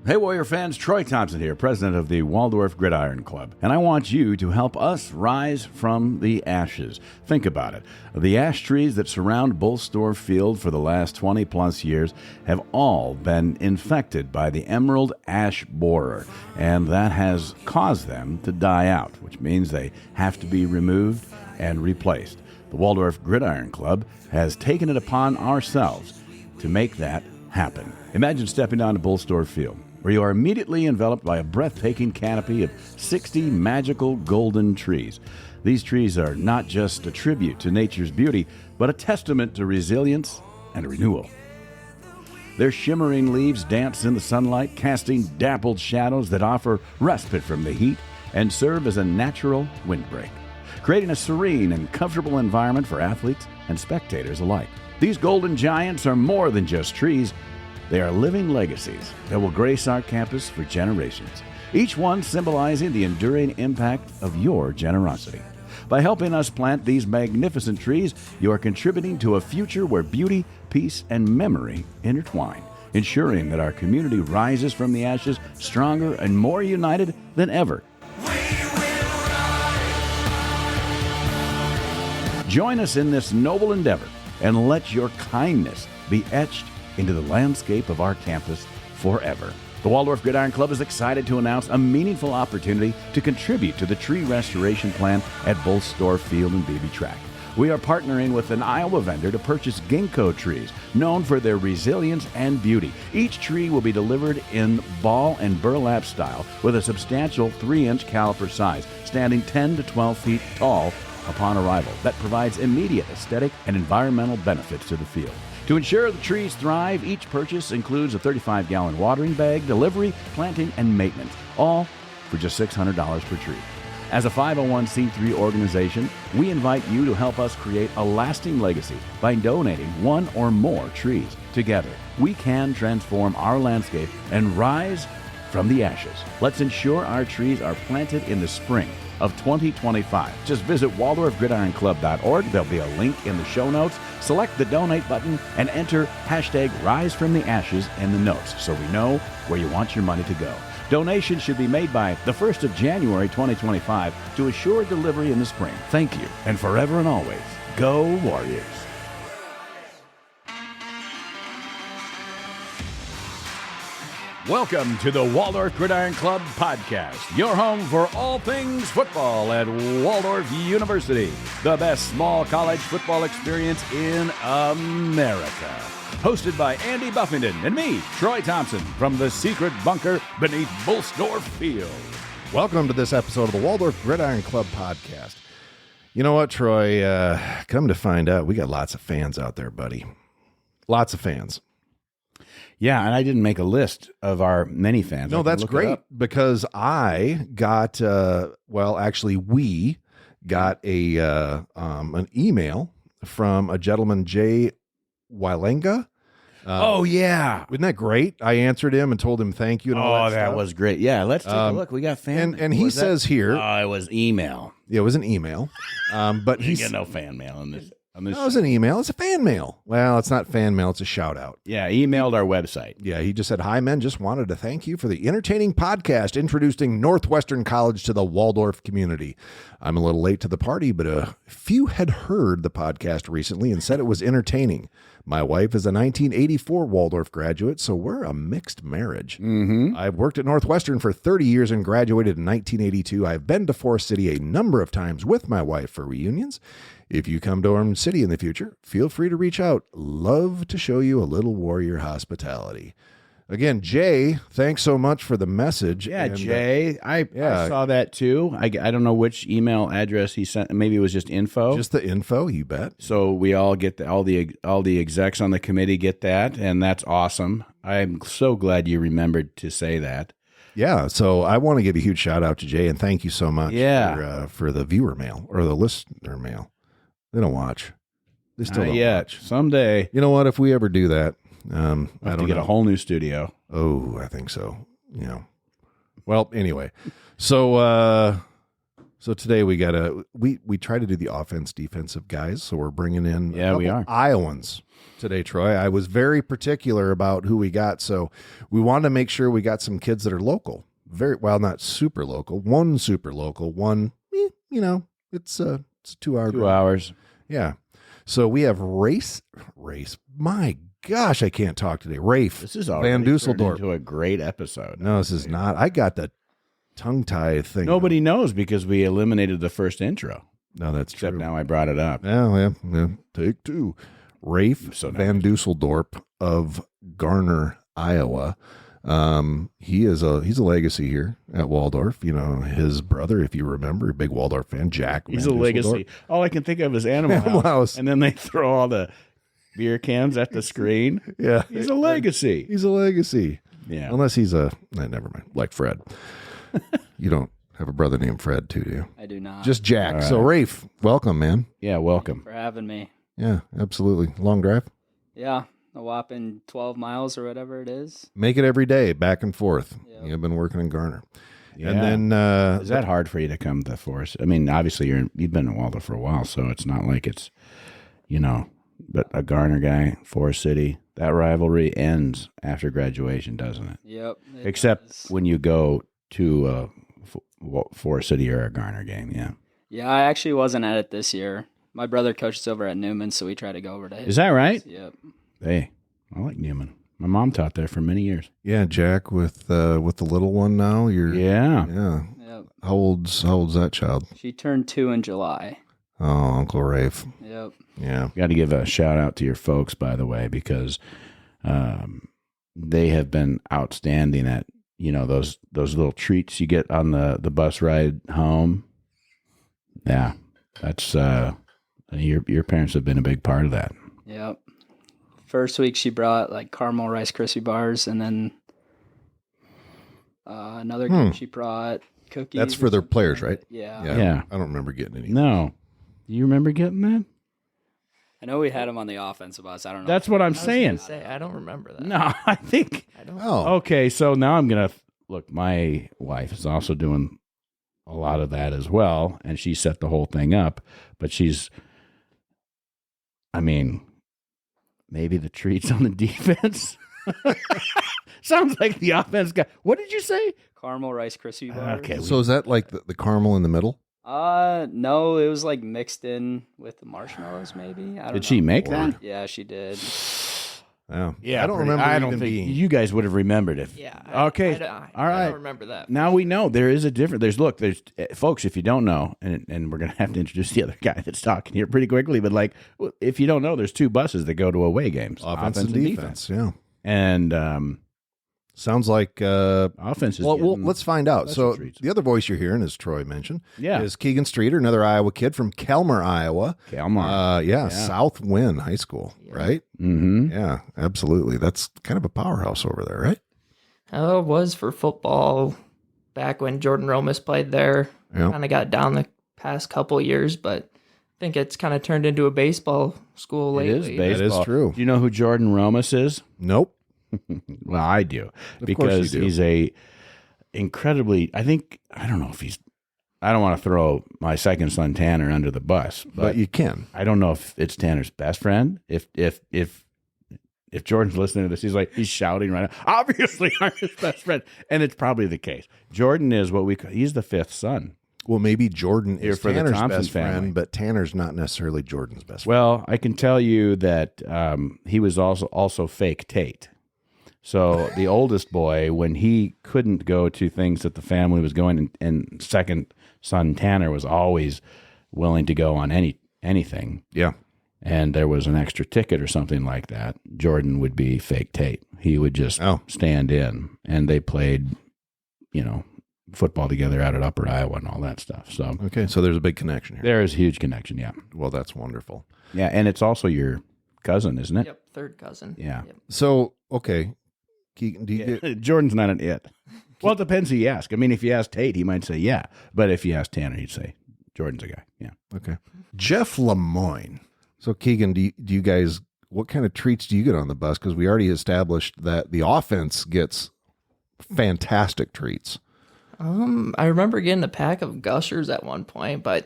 Hey Warrior fans, Troy Thompson here, president of the Waldorf Gridiron Club, and I want you to help us rise from the ashes. Think about it. The ash trees that surround Bullsdorf Field for the last 20 plus years have all been infected by the emerald ash borer, and that has caused them to die out, which means they have to be removed and replaced. The Waldorf Gridiron Club has taken it upon ourselves to make that happen. Imagine stepping onto Bullsdorf Field, where you are immediately enveloped by a breathtaking canopy of 60 magical golden trees. These trees are not just a tribute to nature's beauty, but a testament to resilience and renewal. Their shimmering leaves dance in the sunlight, casting dappled shadows that offer respite from the heat and serve as a natural windbreak, creating a serene and comfortable environment for athletes and spectators alike. These golden giants are more than just trees. They are living legacies that will grace our campus for generations, each one symbolizing the enduring impact of your generosity. By helping us plant these magnificent trees, you are contributing to a future where beauty, peace, and memory intertwine, ensuring that our community rises from the ashes stronger and more united than ever. Join us in this noble endeavor and let your kindness be etched into the landscape of our campus forever. The Waldorf Gridiron Club is excited to announce a meaningful opportunity to contribute to the tree restoration plan at Bullsdorf Field and BB Track. We are partnering with an Iowa vendor to purchase ginkgo trees, known for their resilience and beauty. Each tree will be delivered in ball and burlap style with a substantial 3-inch caliper size, standing 10 to 12 feet tall upon arrival. That provides immediate aesthetic and environmental benefits to the field. To ensure the trees thrive, each purchase includes a 35-gallon watering bag, delivery, planting, and maintenance, all for just $600 per tree. As a 501c3 organization, we invite you to help us create a lasting legacy by donating one or more trees. Together, we can transform our landscape and rise from the ashes. Let's ensure our trees are planted in the spring of 2025. Just visit WaldorfGridironClub.org. There'll be a link in the show notes. Select the donate button and enter #RiseFromTheAshes in the notes so we know where you want your money to go. Donations should be made by the 1st of January 2025 to assure delivery in the spring. Thank you, and forever and always, go Warriors. Welcome to the Waldorf Gridiron Club podcast, your home for all things football at Waldorf University, the best small college football experience in America. Hosted by Andy Buffington and me, Troy Thompson, from the secret bunker beneath Bullsdorf Field. Welcome to this episode of the Waldorf Gridiron Club podcast. You know what, Troy? Come to find out, we got lots of fans out there, buddy. Lots of fans. Yeah, and I didn't make a list of our many fans. No, that's great because I got, we got an email from a gentleman, Jay Wilenga. Yeah. Isn't that great? I answered him and told him thank you and all that stuff. That was great. Yeah, let's take a look. We got fan. And he says here. It was email. Yeah, it was an email. But you get no fan mail on this. No, it was an email. It's a fan mail. Well, it's not fan mail. It's a shout out. Yeah, emailed our website. Yeah, he just said, "Hi, men. Just wanted to thank you for the entertaining podcast introducing Northwestern College to the Waldorf community. I'm a little late to the party, but a few had heard the podcast recently and said it was entertaining. My wife is a 1984 Waldorf graduate, so we're a mixed marriage. I've worked at Northwestern for 30 years and graduated in 1982. I've been to Forest City a number of times with my wife for reunions. If you come to Orange City in the future, feel free to reach out. Love to show you a little Warrior hospitality." Again, Jay, thanks so much for the message. Yeah, and, Jay, I saw that too. I don't know which email address he sent. Maybe it was just info. Just the info, you bet. So we all get all the execs on the committee get that, and that's awesome. I'm so glad you remembered to say that. Yeah, so I want to give a huge shout out to Jay and thank you so much for the viewer mail or the listener mail. They don't watch. They still don't watch. Someday. You know what? If we ever do that, I don't get a whole new studio. Oh, I think so. Well, anyway. So So today we try to do the offense defensive guys. So we're bringing in we are Iowans today, Troy. I was very particular about who we got. So we wanted to make sure we got some kids that are local. Not super local. One super local. One, it's 2 hours. 2 hours. Yeah. So we have Race. My gosh, I can't talk today. Rafe. This is already VanDusseldorp. into a great episode. No, this is not. I got the tongue tie thing. Nobody knows because we eliminated the first intro. No, that's Except true. now I brought it up. Yeah. Take two. Rafe So nice. VanDusseldorp of Garner, Iowa. He's a legacy here at Waldorf. His brother, if you remember, a big Waldorf fan, Jack. He's a legacy. All I can think of is Animal House. And then they throw all the beer cans at the screen. Yeah. He's a legacy. He's a legacy. Yeah. Unless he's never mind. Like Fred. You don't have a brother named Fred, too, do you? I do not. Just Jack. All right. So, Rafe, welcome, man. Yeah, welcome. for having me. Yeah, absolutely. Long drive? Yeah, a whopping 12 miles or whatever it is. Make it every day, back and forth. Yep. You've been working in Garner. Yeah. And then... Is that hard for you to come to Forest? I mean, obviously you've been in Waldorf for a while, so it's not like it's, but a Garner guy, Forest City, that rivalry ends after graduation, doesn't it? Yep. Except when you go to Forest City or a Garner game, yeah. Yeah, I actually wasn't at it this year. My brother coaches over at Newman, so we try to go over to his. Is that right? Yep. Hey, I like Newman. My mom taught there for many years. Yeah, Jack, with the little one now, Yeah. Yep. How old's that child? She turned 2 in July. Oh, Uncle Rafe. Yep. Yeah. Got to give a shout out to your folks, by the way, because they have been outstanding at those little treats you get on the bus ride home. Yeah, that's your parents have been a big part of that. Yep. First week she brought like caramel Rice Krispie bars, and then another game she brought cookies. That's for their players, right? Yeah. Yeah. I don't remember getting any. No, do you remember getting that? I know we had them on the offensive bus. I don't know. That's what I'm I was gonna saying. say, I don't remember that. No, I think. I don't. Oh, Okay, so now I'm gonna look. My wife is also doing a lot of that as well, and she set the whole thing up. But maybe the treats on the defense. Sounds like the offense guy. What did you say? caramel Rice Krispie bars. Okay. so is that like the caramel in the middle? No, it was like mixed in with the marshmallows. Maybe. I don't know. Did she make that? Yeah, she did. Oh, Yeah, I don't remember. I don't even think being. you guys would have remembered if. Yeah. Okay. I All right. don't remember that. Now we know there is a difference. There's folks, if you don't know, and we're gonna have to introduce the other guy that's talking here pretty quickly. But like, if you don't know, there's two buses that go to away games, Offense and defense. Yeah, and sounds like. offense is. Well, getting let's find out. special So treats. the other voice you're hearing, as Troy mentioned, Yeah. is Keagen Streeter, another Iowa kid from Kelmer, Iowa. Kalmar. Yeah, South Wynn High School, right? Mm-hmm. Yeah, absolutely. That's kind of a powerhouse over there, right? Oh, it was for football back when Jordan Romas played there. Yeah. Kind of got down the past couple years, but I think it's kind of turned into a baseball school It lately. is baseball. That is true. Do you know who Jordan Romas is? Nope. Well, I do Of because course you do. he's a incredibly. I don't know if he's. I don't want to throw my second son Tanner under the bus, But you can. I don't know if it's Tanner's best friend. If Jordan's listening to this, he's shouting right now. Obviously, I'm his best friend, and it's probably the case. Jordan is what he's the fifth son. Well, maybe Jordan Here is for the Tanner's Thompson best family. friend, but Tanner's not necessarily Jordan's best friend. Well, I can tell you that he was also fake Tate. So the oldest boy, when he couldn't go to things that the family was going, and second son Tanner was always willing to go on anything. Yeah. And there was an extra ticket or something like that, Jordan would be fake Tate. He would just stand in, and they played, football together out at Upper Iowa and all that stuff. So Okay, so there's a big connection here. there is a huge connection, yeah. Well, that's wonderful. Yeah, and it's also your cousin, isn't it? Yep, third cousin. Yeah. Yep. So, okay, Keaton, do you get, Jordan's not an it. Well, it depends who you ask. I mean, if you ask Tate, he might say yeah. But if you ask Tanner, he'd say Jordan's a guy. Yeah. okay, Jeff Lemoyne. So, Keagen, do you guys, what kind of treats do you get on the bus? Because we already established that the offense gets fantastic treats. I remember getting a pack of Gushers at one point, but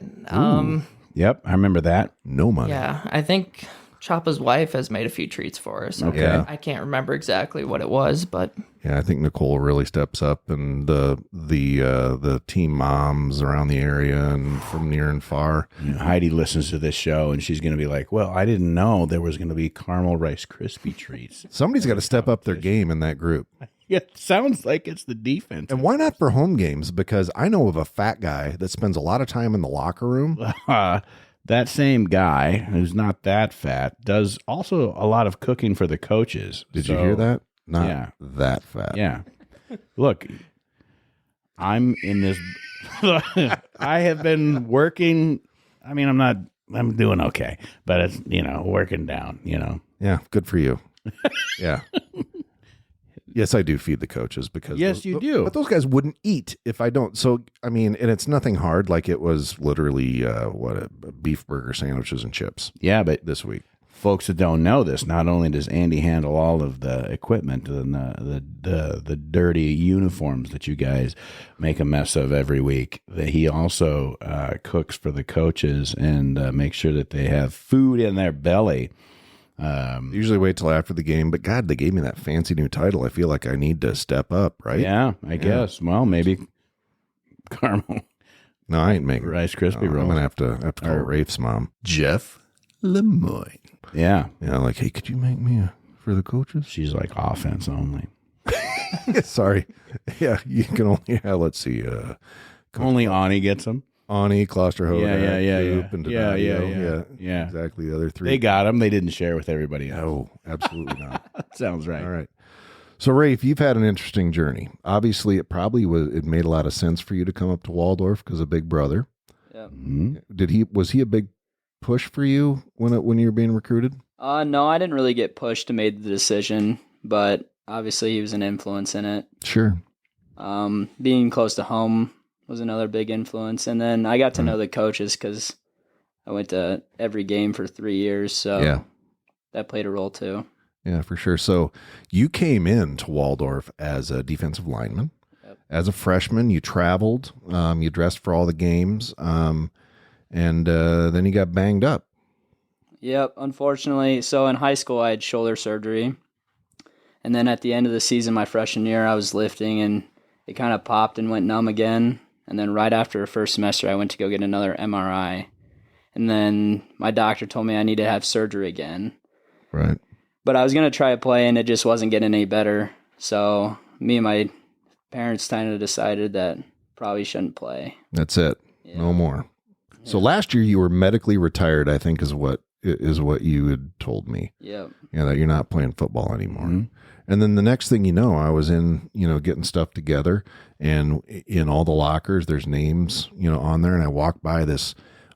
Yep, I remember that. No money. yeah, I think Choppa's wife has made a few treats for us. Okay. Yeah. I can't remember exactly what it was, but Yeah, I think Nicole really steps up, and the team moms around the area and from near and far. You know, Heidi listens to this show, and she's going to be like, well, I didn't know there was going to be caramel Rice Krispie treats. Somebody's got to step up their game in that group. It sounds like it's the defense. And why not for home games? Because I know of a fat guy that spends a lot of time in the locker room. That same guy, who's not that fat, does also a lot of cooking for the coaches. Did you hear that? Not Yeah. that fat. Yeah. Look, I'm in this. I have been working. I mean, I'm doing okay, but it's, working down, Yeah, good for you. Yeah. Yes, I do feed the coaches because Yes, you do. But those guys wouldn't eat if I don't. So I mean, and it's nothing hard. Like it was literally a beef burger sandwiches and chips Yeah, but this week. folks that don't know this, not only does Andy handle all of the equipment and the dirty uniforms that you guys make a mess of every week, that he also cooks for the coaches and makes sure that they have food in their belly. Usually wait till after the game, but God, they gave me that fancy new title. I feel like I need to step up, right? Yeah, I guess. Well, maybe caramel No, I ain't making Rice Krispie I'm rolls. gonna have to call Rafe's mom, Jeff Lemoyne. Yeah, Yeah, like, hey, could you make me for the coaches? she's like offense only. Sorry. Yeah, you can only. Let's see. Only Ani gets them. Ani, Klosterhoda, Yeah. Coop, and Yeah, Donadio. yeah. Exactly. The other three. They got them. They didn't share with everybody else. No, absolutely not. Sounds right. All right. So, Rafe, you've had an interesting journey. Obviously, it made a lot of sense for you to come up to Waldorf because of Big Brother. Yep. Was he a big push for you when you were being recruited? No, I didn't really get pushed to make the decision, but obviously he was an influence in it. Sure. Being close to home was another big influence. And then I got to know the coaches because I went to every game for 3 years. So Yeah. that played a role too. Yeah, for sure. So you came in to Waldorf as a defensive lineman. Yep. As a freshman, you traveled. You dressed for all the games. And then you got banged up. Yep, unfortunately. So in high school, I had shoulder surgery. And then at the end of the season, my freshman year, I was lifting and it kind of popped and went numb again. And then right after the first semester, I went to go get another MRI. And then my doctor told me I need to have surgery again. Right. But I was going to try to play and it just wasn't getting any better. So me and my parents kind of decided that probably shouldn't play. That's it. Yeah. No more. So last year you were medically retired, I think is what you had told me. Yep. Yeah, that you're not playing football anymore. Mm-hmm. And then the next thing you know, I was in, getting stuff together, and in all the lockers, there's names, on there. And I walked by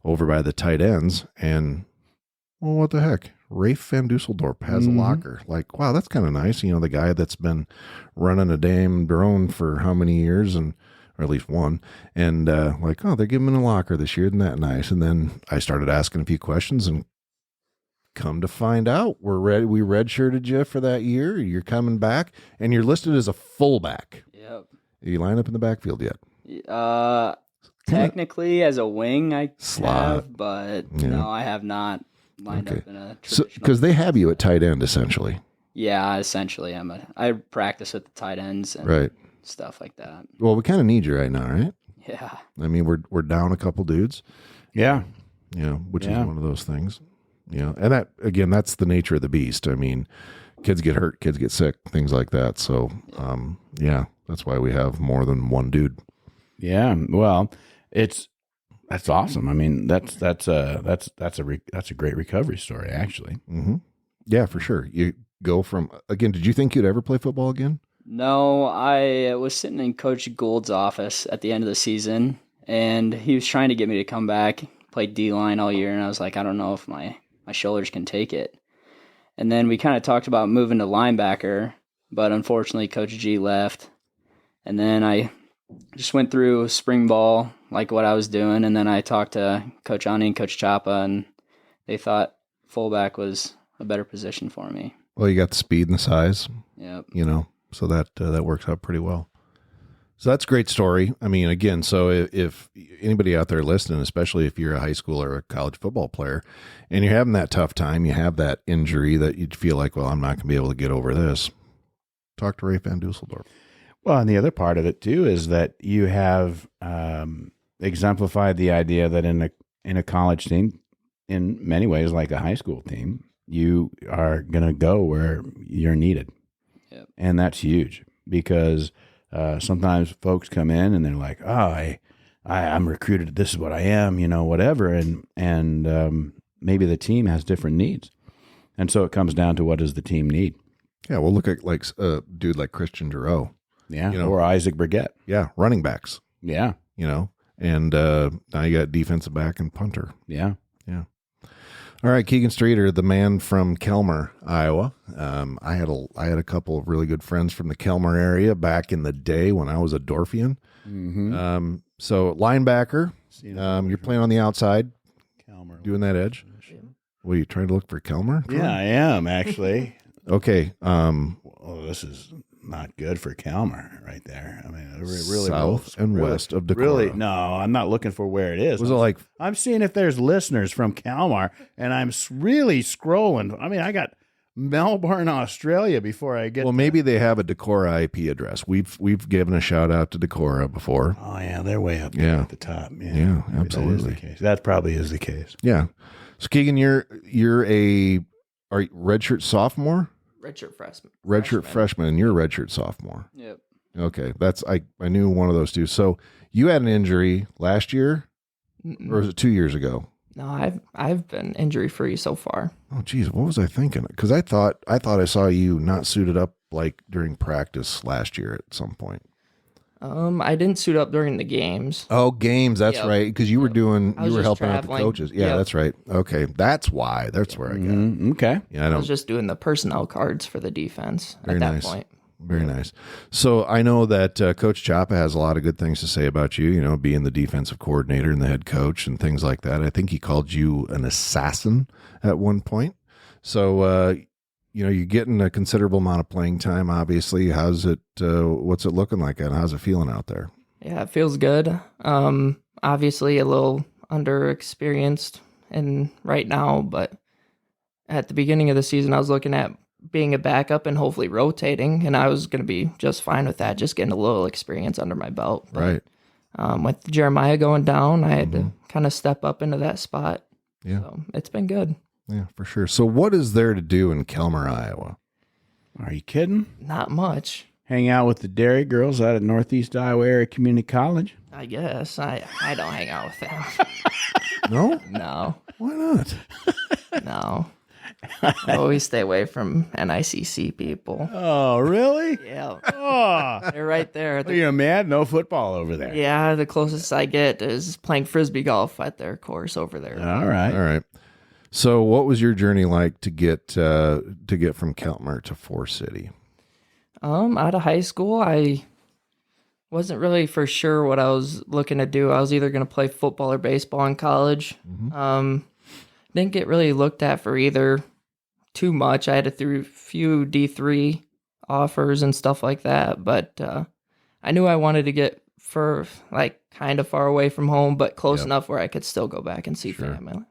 over by the tight ends, and, well, what the heck? Rafe VanDusseldorp has a locker. Like, wow, that's kind of nice. The guy that's been running a damn drone for how many years, or at least one. And like, oh, they're giving him a locker this year. Isn't that nice? And then I started asking a few questions, and come to find out, we redshirted you for that year. You're coming back, and you're listed as a fullback. Yep. You line up in the backfield yet? Technically, as a wing, I Slot. have, but Yeah. no, I have not lined Okay. up in a So, traditional. because they have you at tight end, essentially. Yeah, essentially, I practice with the tight ends and Right. stuff like that. Well, we kind of need you right now, right? Yeah. I mean, we're down a couple dudes, Yeah. which Yeah. is one of those things. And that, again, that's the nature of the beast. I mean, kids get hurt, kids get sick, things like that. So, that's why we have more than one dude. Yeah. Well, that's awesome. I mean, that's a great recovery story, actually. Mm-hmm. Yeah, for sure. You go from, again, did you think you'd ever play football again? No, I was sitting in Coach Gould's office at the end of the season, and he was trying to get me to come back, play D-line all year, and I was like, I don't know if my shoulders can take it. And then we kind of talked about moving to linebacker, but unfortunately Coach G left. And then I just went through spring ball, like what I was doing, and then I talked to Coach Ani and Coach Choppa, and they thought fullback was a better position for me. Well, you got the speed and the size, Yep. so that works out pretty well. So that's a great story. I mean, again, so if anybody out there listening, especially if you're a high school or a college football player and you're having that tough time, you have that injury that you feel like, well, I'm not going to be able to get over this, talk to Rafe VanDusseldorp. Well, and the other part of it too is that you have exemplified the idea that in a college team, in many ways like a high school team, you are going to go where you're needed. Yep. And that's huge because sometimes folks come in and they're like, oh, I'm recruited. This is what I am, whatever. And maybe the team has different needs. And so it comes down to what does the team need? Yeah. Well, look at like a dude like Christian Giroux. Yeah. Or Isaac Brigette. Yeah. Running backs. Yeah. And now you got defensive back and punter. Yeah. Yeah. All right, Keagen Streeter, the man from Kelmer, Iowa. I had a couple of really good friends from the Kelmer area back in the day when I was a Dorfian. Mm-hmm. So linebacker, you're playing on the outside, Kelmer, doing that edge. What, are you trying to look for Kelmer? Yeah, I am actually. Okay. This is not good for Kelmer right there. I mean, really south and west of Decorah. Really, no, I'm not looking for where it is. Was it like? I'm seeing if there's listeners from Kelmer, and I'm really scrolling. I mean, I got Melbourne, Australia before I get. Well, maybe they have a Decorah IP address. We've given a shout out to Decorah before. Oh yeah, they're way up there at the top. Yeah, absolutely. That probably is the case. Yeah. So Keagen, you're a redshirt sophomore. Redshirt freshman. Redshirt freshman, and you're a redshirt sophomore. Yep. Okay, I knew one of those two. So you had an injury last year, or was it 2 years ago? No, I've been injury free so far. Oh, geez, what was I thinking? Because I thought I saw you not suited up like during practice last year at some point. I didn't suit up during the games. Oh, games. That's right. Because you were helping out the coaches. Yeah, that's right. Okay, that's why. That's where I got it. Okay. Yeah, I was just doing the personnel cards for the defense at that point. Very nice. So I know that Coach Chapa has a lot of good things to say about you, being the defensive coordinator and the head coach and things like that. I think he called you an assassin at one point. So, you're getting a considerable amount of playing time, obviously. How's it, what's it looking like and how's it feeling out there? Yeah, it feels good. Obviously a little underexperienced right now, but at the beginning of the season, I was looking at being a backup and hopefully rotating, and I was going to be just fine with that, just getting a little experience under my belt. But, right. With Jeremiah going down, I had to kind of step up into that spot. Yeah. So it's been good. Yeah, for sure. So what is there to do in Kelmer, Iowa? Are you kidding? Not much. Hang out with the dairy girls out at Northeast Iowa Area Community College? I guess. I don't hang out with them. No? No. Why not? No. I always stay away from NICC people. Oh, really? Yeah. Oh. They're right there. Are you mad? No football over there. Yeah, the closest I get is playing Frisbee golf at their course over there. All right. So what was your journey like to get from Kelmer to Forest City? Out of high school, I wasn't really for sure what I was looking to do. I was either going to play football or baseball in college. Didn't get really looked at for either too much. I had a few D3 offers and stuff like that, but I knew I wanted to get kind of far away from home, but close enough where I could still go back and see family.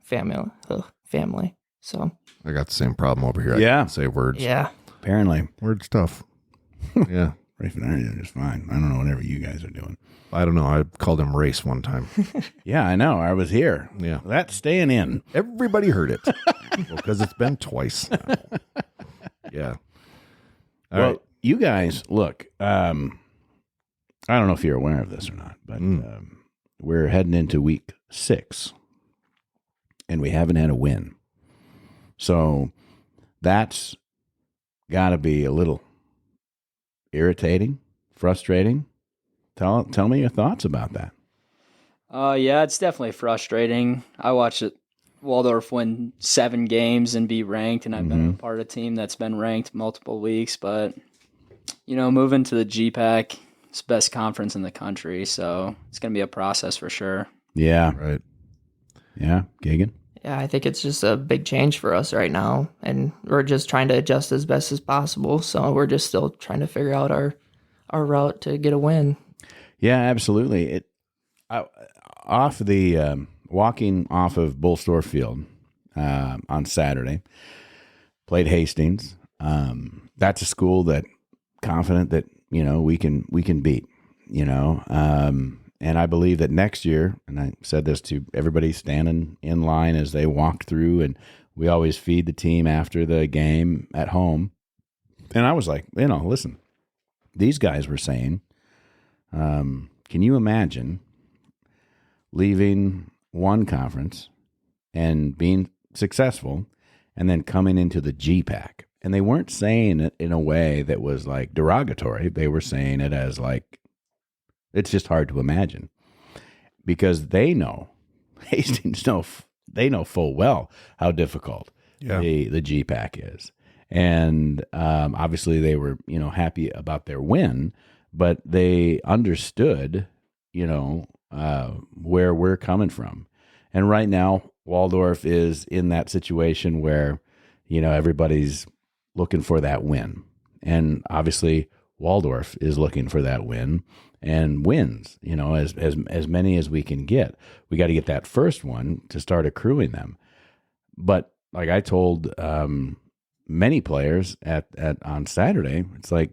So I got the same problem over here. Yeah. I can't say words. yeah, Apparently. Word stuff. Yeah. Rafe and I are doing just fine. I don't know whatever you guys are doing. I don't know. I called him Race one time. Yeah, I know. I was here. Yeah. That's staying in. Everybody heard it. Because it's been twice now. Yeah. All right. You guys, look, I don't know if you're aware of this or not, but we're heading into week 6, and we haven't had a win. So that's got to be a little irritating, frustrating. Tell me your thoughts about that. Yeah, it's definitely frustrating. I watched Waldorf win 7 games and be ranked, and I've been a part of a team that's been ranked multiple weeks. But, moving to the GPAC, it's the best conference in the country, so it's going to be a process for sure. Yeah. Right. Yeah, Keagen? Yeah, I think it's just a big change for us right now, and we're just trying to adjust as best as possible. So we're just still trying to figure out our route to get a win. Yeah, absolutely. Off the walking off of Bullstorf Field on Saturday, played Hastings. That's a school that confident that we can beat. And I believe that next year, and I said this to everybody standing in line as they walked through, and we always feed the team after the game at home. And I was like, listen, these guys were saying, can you imagine leaving one conference and being successful and then coming into the GPAC? And they weren't saying it in a way that was like derogatory. They were saying it as like, it's just hard to imagine, because they know, Hastings they know full well how difficult the GPAC is. And obviously they were, happy about their win, but they understood, where we're coming from. And right now, Waldorf is in that situation where, everybody's looking for that win. And obviously Waldorf is looking for that win and wins, as many as we can get. We got to get that first one to start accruing them. But like I told many players on Saturday, it's like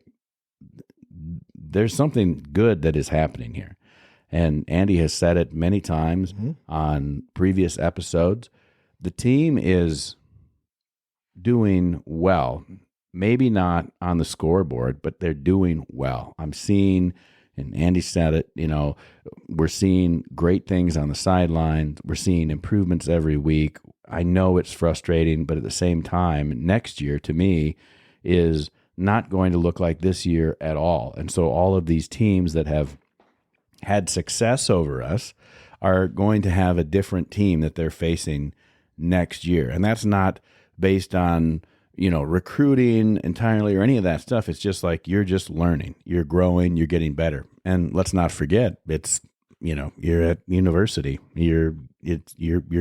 there's something good that is happening here. And Andy has said it many times on previous episodes. The team is doing well, maybe not on the scoreboard, but they're doing well. I'm seeing, and Andy said it, we're seeing great things on the sidelines. We're seeing improvements every week. I know it's frustrating, but at the same time, next year to me is not going to look like this year at all. And so all of these teams that have had success over us are going to have a different team that they're facing next year. And that's not based on, recruiting entirely or any of that stuff. It's just like you're just learning, you're growing, you're getting better. And let's not forget, it's, you're at university, you're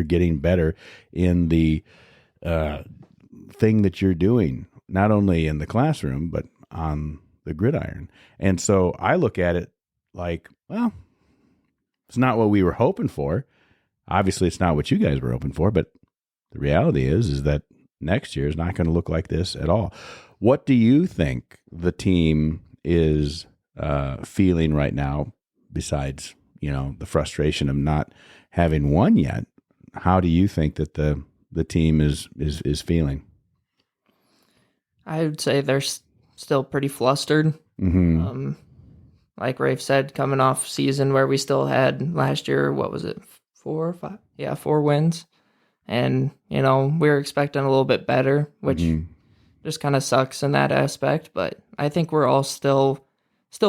getting better in the thing that you're doing, not only in the classroom, but on the gridiron. And so I look at it like, well, it's not what we were hoping for. Obviously, it's not what you guys were hoping for, but the reality is that next year is not going to look like this at all. What do you think the team is feeling right now, besides, the frustration of not having won yet? How do you think that the team is feeling? I would say they're still pretty flustered. Mm-hmm. Like Rafe said, coming off season where we still had last year, what was it, 4 or 5? Yeah, 4 wins. And, we were expecting a little bit better, which just kind of sucks in that aspect. But I think we're all still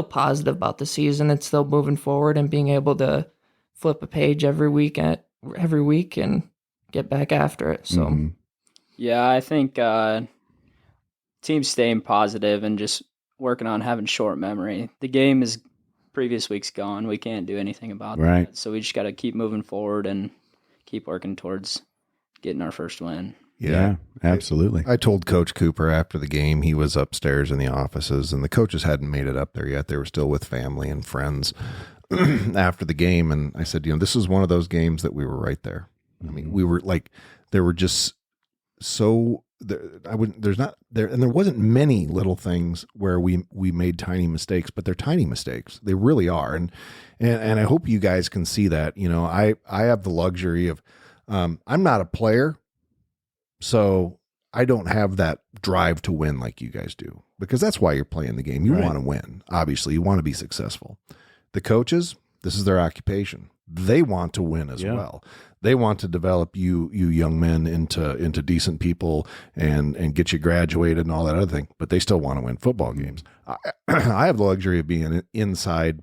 positive about the season. It's still moving forward and being able to flip a page every week and get back after it. So, yeah, I think team's staying positive and just working on having short memory. The game is previous week's gone. We can't do anything about that. So we just got to keep moving forward and keep working towards getting our first win. Yeah, absolutely. I told Coach Cooper after the game, he was upstairs in the offices, and the coaches hadn't made it up there yet. They were still with family and friends after the game. And I said, this is one of those games that we were right there. I mean, we were like, there were just so there's not there, and there wasn't many little things where we made tiny mistakes, but they're tiny mistakes. They really are. And I hope you guys can see that. I have the luxury of, I'm not a player, so I don't have that drive to win like you guys do, because that's why you're playing the game. You want to win. Obviously, you want to be successful. The coaches, this is their occupation. They want to win as well. They want to develop you young men into decent people and get you graduated and all that other thing, but they still want to win football games. I have the luxury of being an inside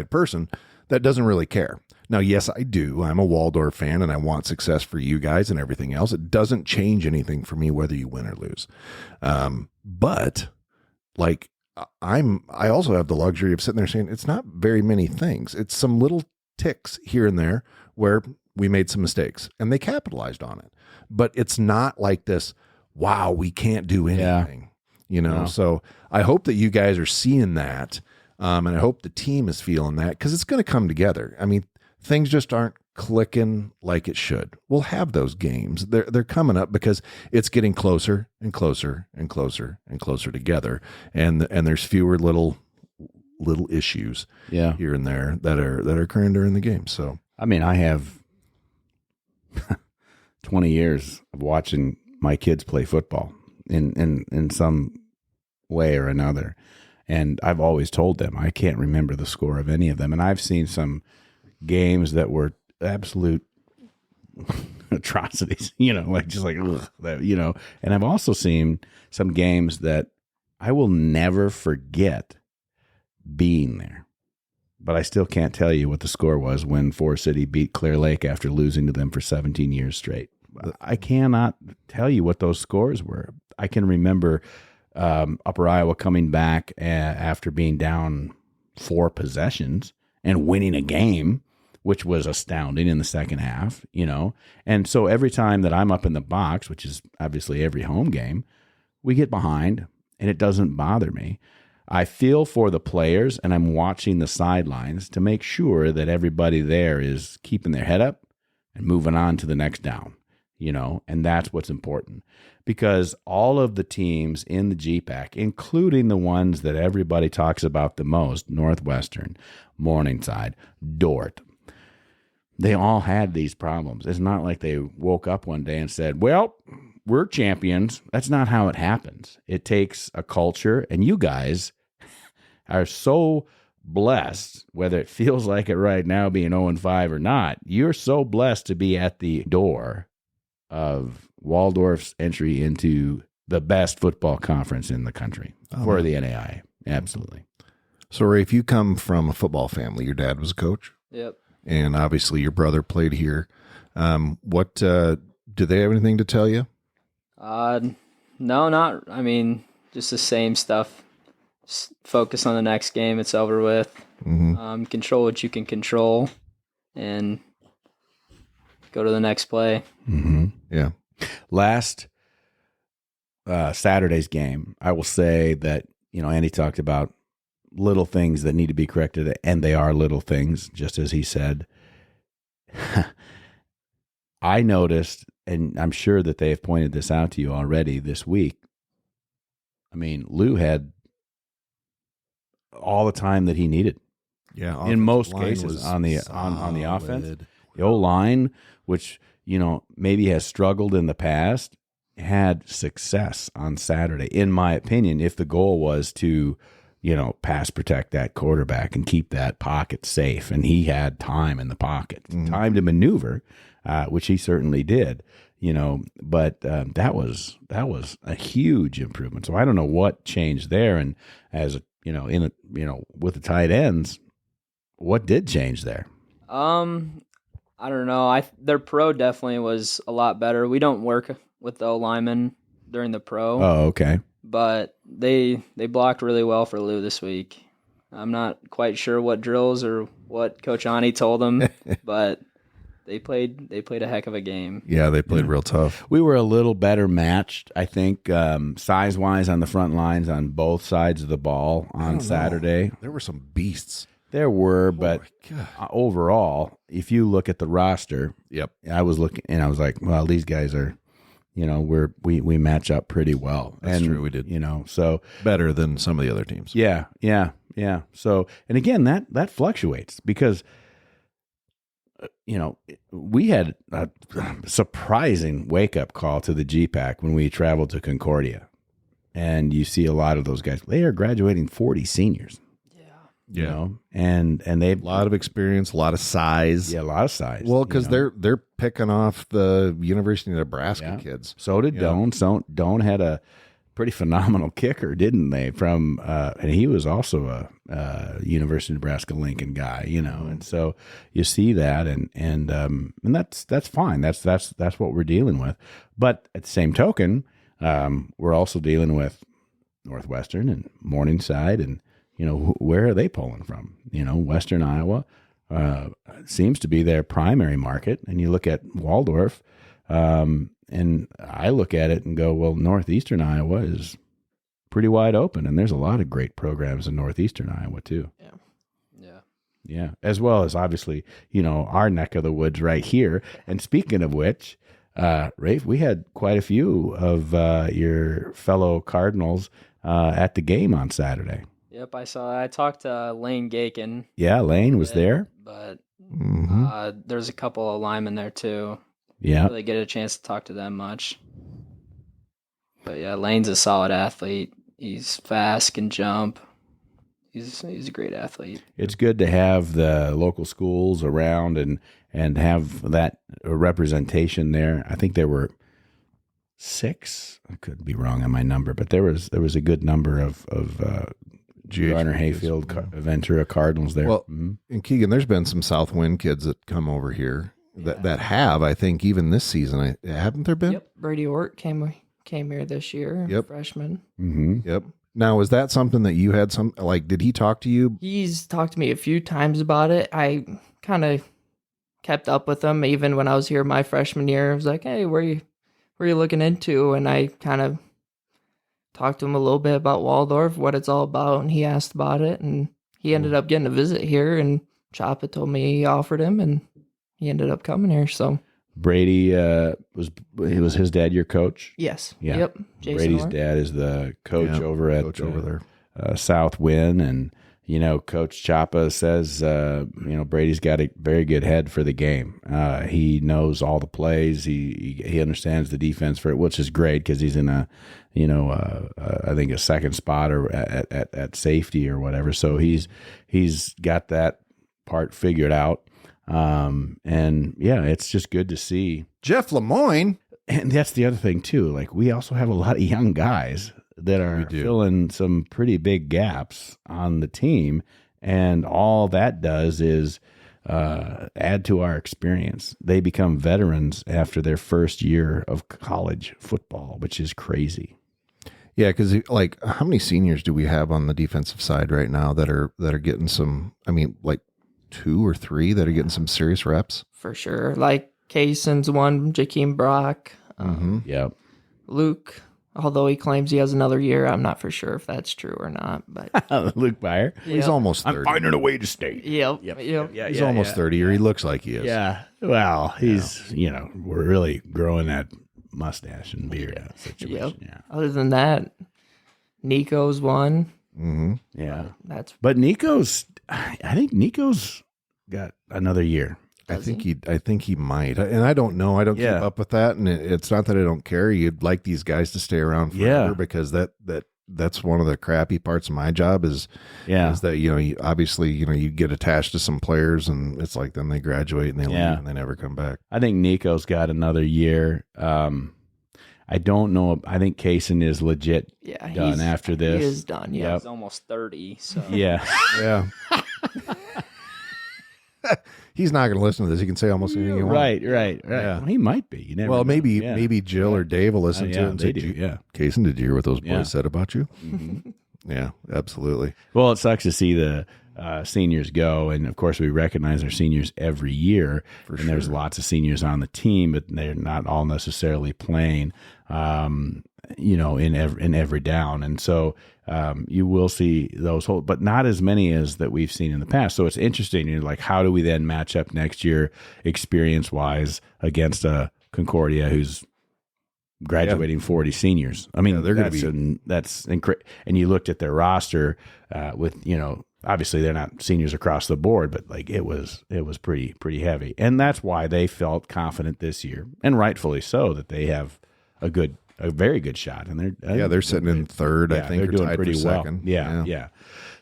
person that doesn't really care. Now, yes, I do. I'm a Waldorf fan, and I want success for you guys and everything else. It doesn't change anything for me whether you win or lose. But like, I also have the luxury of sitting there saying it's not very many things. It's some little ticks here and there where we made some mistakes and they capitalized on it. But it's not like this, wow, we can't do anything, No. So I hope that you guys are seeing that. And I hope the team is feeling that because it's going to come together. I mean, things just aren't clicking like it should. We'll have those games. They're coming up because it's getting closer and closer and closer and closer together. And there's fewer little issues here and there that are occurring during the game. So I mean, I have 20 years of watching my kids play football in some way or another. And I've always told them I can't remember the score of any of them. And I've seen some games that were absolute atrocities, like just like, ugh, that, and I've also seen some games that I will never forget being there. But I still can't tell you what the score was when Forest City beat Clear Lake after losing to them for 17 years straight. I cannot tell you what those scores were. I can remember Upper Iowa coming back after being down 4 possessions and winning a game, which was astounding in the second half, And so every time that I'm up in the box, which is obviously every home game, we get behind and it doesn't bother me. I feel for the players and I'm watching the sidelines to make sure that everybody there is keeping their head up and moving on to the next down, and that's what's important because all of the teams in the GPAC, including the ones that everybody talks about the most, Northwestern, Morningside, Dordt, they all had these problems. It's not like they woke up one day and said, well, we're champions. That's not how it happens. It takes a culture, and you guys are so blessed, whether it feels like it right now being 0-5 or not, you're so blessed to be at the door of Waldorf's entry into the best football conference in the country for the NAIA. Absolutely. So, Rafe, you come from a football family. Your dad was a coach? Yep. And obviously your brother played here. What do they have anything to tell you? No, not. I mean, just the same stuff. Just focus on the next game. It's over with. Mm-hmm. Control what you can control, and go to the next play. Mm-hmm. Yeah. Last Saturday's game, I will say that Andy talked about little things that need to be corrected, and they are little things, just as he said. I noticed, and I'm sure that they have pointed this out to you already this week. I mean, Lou had all the time that he needed. Yeah, in most cases on the offense, the O-line, which maybe has struggled in the past, had success on Saturday. In my opinion, if the goal was to pass protect that quarterback and keep that pocket safe. And he had time in the pocket, time to maneuver, which he certainly did, but that was a huge improvement. So I don't know what changed there. And as with the tight ends, what did change there? I don't know. Their pro definitely was a lot better. We don't work with the O-linemen during the pro. Oh, okay. But they blocked really well for Lou this week. I'm not quite sure what drills or what Coach Ani told them, but they played a heck of a game. Yeah, they played real tough. We were a little better matched, I think, size-wise on the front lines on both sides of the ball on Saturday. There were some beasts. There were, but overall, if you look at the roster, I was looking and I was like, well, these guys are, we match up pretty well. That's true, we did. So better than some of the other teams. Yeah. So, and again, that fluctuates because, we had a surprising wake-up call to the GPAC when we traveled to Concordia. And you see a lot of those guys. They are graduating 40 seniors. Yeah. And they've a lot of experience, a lot of size. Yeah, a lot of size. Well, because they're picking off the University of Nebraska kids. So did Doan. So Doan had a pretty phenomenal kicker, didn't they? From and he was also a University of Nebraska Lincoln guy, And so you see that, and that's fine. That's what we're dealing with. But at the same token, we're also dealing with Northwestern and Morningside and. Where are they pulling from? Western Iowa seems to be their primary market. And you look at Waldorf, and I look at it and go, well, Northeastern Iowa is pretty wide open. And there's a lot of great programs in northeastern Iowa too. Yeah, as well as obviously, our neck of the woods right here. And speaking of which, Rafe, we had quite a few of your fellow Cardinals at the game on Saturday. Yep, I saw. I talked to Lane Gaken. Yeah, Lane was there. But there's a couple of linemen there too. Yeah, didn't really get a chance to talk to them much. But yeah, Lane's a solid athlete. He's fast, can jump. He's a great athlete. It's good to have the local schools around and have that representation there. I think there were 6. I could be wrong on my number, but there was a good number of Garner Hayfield, Ventura Cardinals there. Well, in Keagen, there's been some Southwind kids that come over here that have, I think, even this season. Haven't there been? Yep. Brady Ort came here this year. Yep. Freshman. Mm-hmm. Yep. Now, is that something that you had did he talk to you? He's talked to me a few times about it. I kind of kept up with him even when I was here my freshman year. I was like, hey, where are you looking into? And I kind of talked to him a little bit about Waldorf, what it's all about, and he asked about it, and he ended up getting a visit here, and Chapa told me he offered him, and he ended up coming here, so. Brady was his dad your coach? Yes. Yeah. Yep. Jason Brady's Orr. dad is the coach over at over there. Southwind, and Coach Chapa says Brady's got a very good head for the game. He knows all the plays. He understands the defense for it, which is great because he's in I think a second spot or at safety or whatever. So he's got that part figured out. And yeah, it's just good to see Jeff Lemoyne. And that's the other thing too. Like, we also have a lot of young guys that are filling some pretty big gaps on the team. And all that does is add to our experience. They become veterans after their first year of college football, which is crazy. Yeah, because how many seniors do we have on the defensive side right now that are getting some? I mean, 2 or 3 that are getting some serious reps for sure. Like Kaysen's one, Jakeem Brock, Luke. Although he claims he has another year, I'm not for sure if that's true or not. But Luke Byer, he's almost 30. I'm finding a way to stay. Yep. Yeah, he's almost 30, or he looks like he is. Yeah. Well, he's we're really growing that mustache and beard situation. Yep. Yeah. Other than that, Nico's one. Mm-hmm. Yeah. But I think Nico's got another year. I think he might, and I don't know. I don't keep up with that, and it's not that I don't care. You'd like these guys to stay around forever because that's one of the crappy parts of my job is that you obviously you get attached to some players, and it's like then they graduate and they leave and they never come back. I think Nico's got another year. I don't know. I think Kaysen is legit done after this. He is done. Yeah, he's almost 30. So yeah. He's not going to listen to this. He can say almost anything he wants. Right. Yeah. Well, he might be. You never know. Maybe Jill or Dave will listen to it and say, Kaysen, did you hear what those boys said about you? Mm-hmm. Yeah, absolutely. Well, it sucks to see the seniors go, and of course we recognize our seniors every year. There's lots of seniors on the team, but they're not all necessarily playing. In every down, and so you will see those but not as many as that we've seen in the past. So it's interesting. You're like, how do we then match up next year, experience wise, against a Concordia who's graduating 40 seniors? I mean, they're going to be that's incredible. And you looked at their roster with obviously they're not seniors across the board, but it was pretty heavy, and that's why they felt confident this year, and rightfully so, that they have a very good shot, and they're sitting in third. I think they're doing tied pretty for well. Second. Yeah.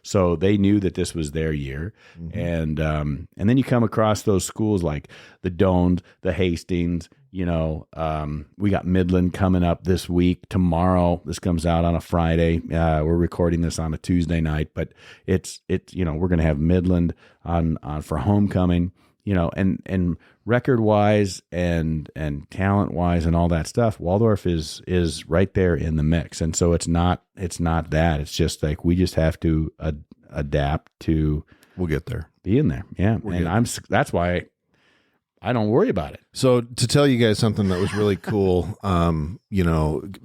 So they knew that this was their year, and then you come across those schools like the Dones, the Hastings. We got Midland coming up this week. Tomorrow, this comes out on a Friday. We're recording this on a Tuesday night, but it's we're going to have Midland on for homecoming. And record wise and talent wise and all that stuff, Waldorf is right there in the mix. And so it's not that. It's just like we just have to adapt to. We'll get there. Be in there, yeah. That's why I don't worry about it. So to tell you guys something that was really cool,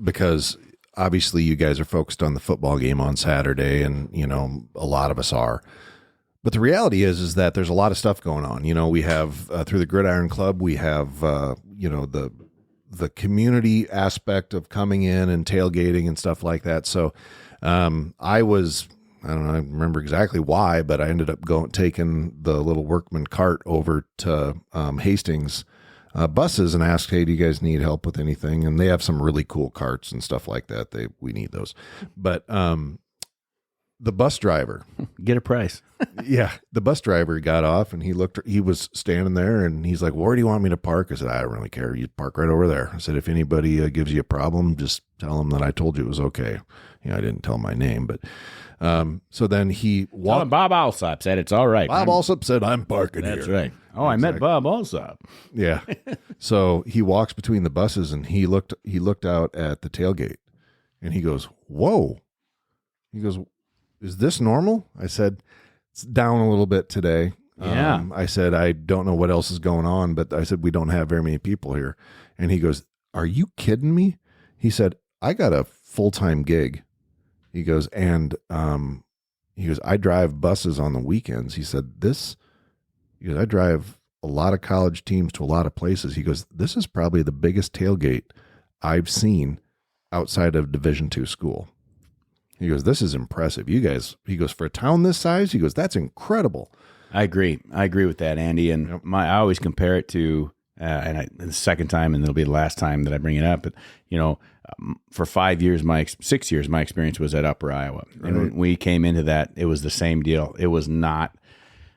because obviously you guys are focused on the football game on Saturday, and, you know, a lot of us are. But the reality is that there's a lot of stuff going on. You know, we have through the Gridiron Club, we have, you know, the community aspect of coming in and tailgating and stuff like that. So I don't know, I remember exactly why, but I ended up taking the little workman cart over to Hastings buses and asked, hey, do you guys need help with anything? And they have some really cool carts and stuff like that. We need those. But the bus driver, Get a price. yeah, the bus driver got off and he was standing there and he's like, where do you want me to park? I said, I don't really care. You park right over there. I said, if anybody gives you a problem, just tell them that I told you it was okay. You know, I didn't tell my name, but so then he walked. Bob Alsop said it's all right. Bob Alsop said, I'm parking here. That's right. Oh, I met Bob Alsop. Yeah. So he walks between the buses and he looked out at the tailgate and he goes, whoa. He goes, is this normal? I said, it's down a little bit today. Yeah. I said, I don't know what else is going on, but I said, we don't have very many people here. And he goes, are you kidding me? He said, I got a full-time gig. He goes, and I drive buses on the weekends. He said, I drive a lot of college teams to a lot of places. He goes, this is probably the biggest tailgate I've seen outside of Division II school. He goes, this is impressive. You guys, he goes, for a town this size, he goes, that's incredible. I agree with that, Andy. And I always compare it to, the second time, and it'll be the last time that I bring it up, but, you know, for 6 years, my experience was at Upper Iowa. Right. And when we came into that, it was the same deal. It was not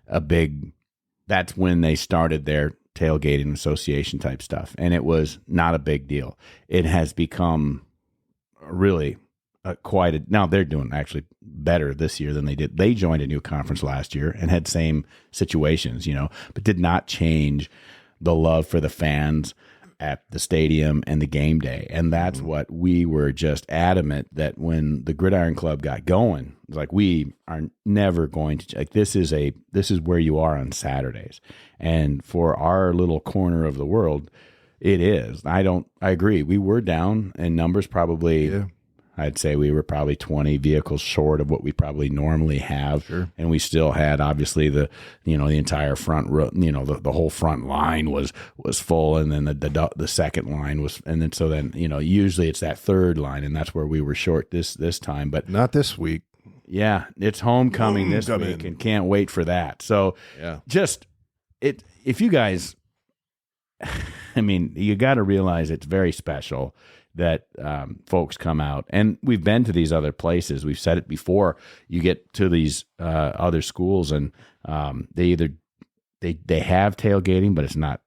that's when they started their tailgating association type stuff. And it was not a big deal. It has become really now they're doing actually better this year than they did. They joined a new conference last year and had same situations, you know, but did not change the love for the fans at the stadium and the game day. And that's what we were just adamant that when the Gridiron Club got going, it's like, we are never going to, like, this is where you are on Saturdays. And for our little corner of the world, it is. I agree. We were down in numbers probably. Yeah. I'd say we were probably 20 vehicles short of what we probably normally have. Sure. And we still had, obviously, the entire front row, the whole front line was full. And then the second line was, and then, so then, usually it's that third line, and that's where we were short this time, but not this week. Yeah. It's homecoming this week and can't wait for that. So yeah, if you guys, I mean, you got to realize it's very special that folks come out, and we've been to these other places. We've said it before. You get to these other schools, and they have tailgating, but it's not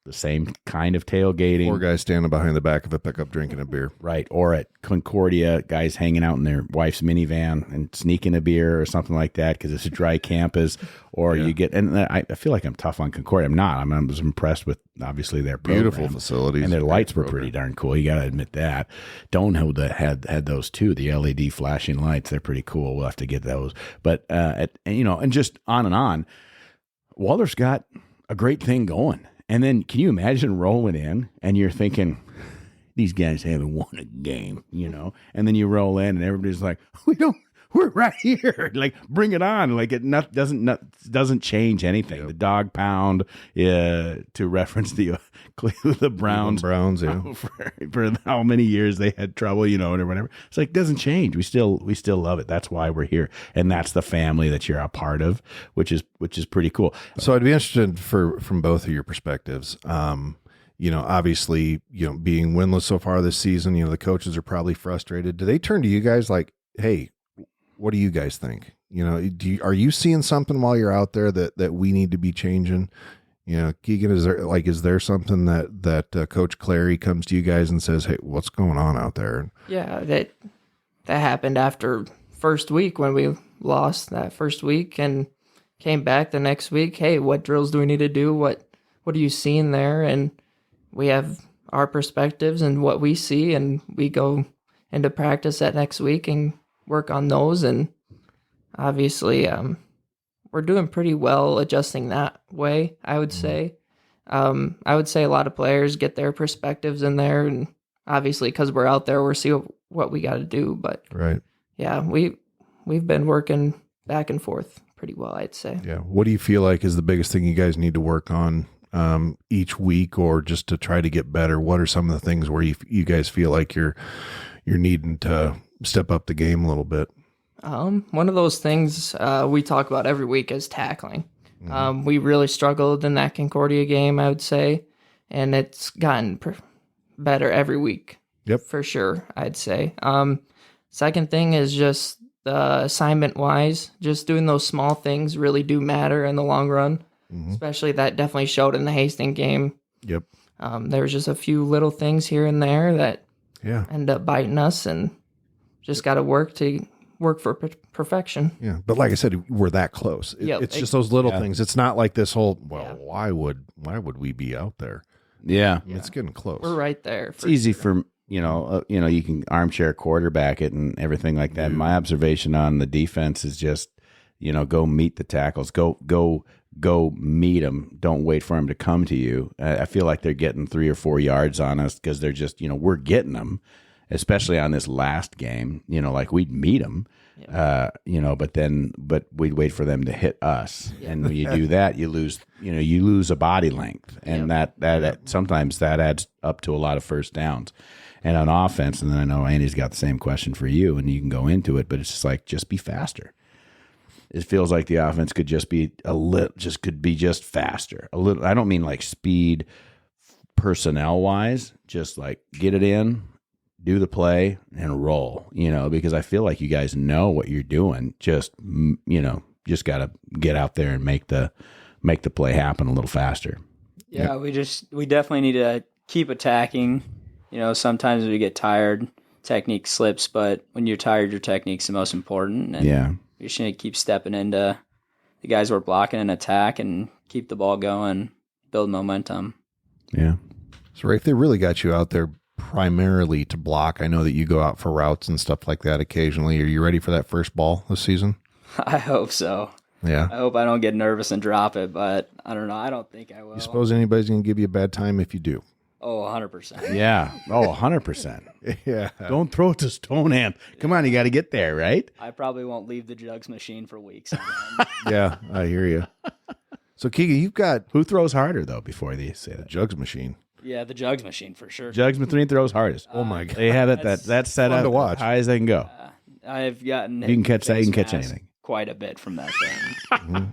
the same kind of tailgating. 4 guys standing behind the back of a pickup drinking a beer, right? Or at Concordia, guys hanging out in their wife's minivan and sneaking a beer or something like that because it's a dry campus. Or you get, and I feel like I'm tough on Concordia. I'm not. I was impressed with, obviously, their program. Beautiful facilities, and their lights were pretty darn cool. You got to admit that. Doanhoe had those too. The LED flashing lights, they're pretty cool. We'll have to get those. But and just on and on. Waldorf's got a great thing going. And then can you imagine rolling in and you're thinking, these guys haven't won a game, and then you roll in and everybody's like, we're right here. Like, bring it on. Like, it doesn't change anything. Yep. The dog pound, to reference the Browns. Yeah. For how many years they had trouble, and whatever. It's like, it doesn't change. We still love it. That's why we're here. And that's the family that you're a part of, which is pretty cool. So I'd be interested from both of your perspectives. Obviously, being winless so far this season, the coaches are probably frustrated. Do they turn to you guys like, hey, what do you guys think? Are you seeing something while you're out there that we need to be changing? Keagen, is there something that Coach Clary comes to you guys and says, hey, what's going on out there? Yeah, that happened after first week when we lost that first week and came back the next week. Hey, what drills do we need to do? What are you seeing there? And we have our perspectives and what we see, and we go into practice that next week and work on those. And obviously we're doing pretty well adjusting that way, I would say. I would say a lot of players get their perspectives in there, and obviously because we're out there, what we got to do. But Right. yeah, we've been working back and forth pretty well, I'd say. Yeah. What do you feel like is the biggest thing you guys need to work on each week, or just to try to get better? What are some of the things where you guys feel like you're needing to step up the game a little bit? One of those things we talk about every week is tackling. We really struggled in that Concordia game, I would say, and it's gotten better every week. Yep. For sure, I'd say. Second thing is just assignment wise, just doing those small things really do matter in the long run. Especially that definitely showed in the Hastings game. Yep. There was just a few little things here and there that end up biting us, and just got to work for perfection. Yeah. But like I said, we're that close. It's just those little things. It's not like this whole, why would we be out there? Yeah. It's getting close. We're right there. It's easy for, you can armchair quarterback it and everything like that. My observation on the defense is just, go meet the tackles, go meet them. Don't wait for them to come to you. I feel like they're getting 3 or 4 yards on us because they're just, we're getting them, especially on this last game, like we'd meet them, but we'd wait for them to hit us. And when you do that, you lose a body length, and that sometimes that adds up to a lot of first downs. And on offense, and then I know Andy's got the same question for you, and you can go into it, but it's just like, just be faster. It feels like the offense could just be just faster. A little. I don't mean like speed, personnel wise. Just like get it in, do the play, and roll. Because I feel like you guys know what you're doing. Just got to get out there and make the play happen a little faster. Yeah, we definitely need to keep attacking. Sometimes we get tired, technique slips, but when you're tired, your technique's the most important. And we just need to keep stepping into the guys we're blocking and attack and keep the ball going, build momentum. Yeah. So, Rafe, they really got you out there primarily to block. I know that you go out for routes and stuff like that occasionally. Are you ready for that first ball this season? I hope so. Yeah. I hope I don't get nervous and drop it, but I don't know. I don't think I will. You suppose anybody's going to give you a bad time if you do? Oh, 100%. Yeah. Oh, 100%. Yeah. Don't throw it to Stoneham. Come on, you got to get there, right? I probably won't leave the jugs machine for weeks. Yeah, I hear you. So, Keagen, you've got Who throws harder, though, before they say that? jugs machine. Yeah, the jugs machine for sure. Jugs machine throws hardest. Oh, my God. They have it that's set fun up to watch. as high as they can go. I've gotten You can catch that. You can catch face mask anything. quite a bit from that thing.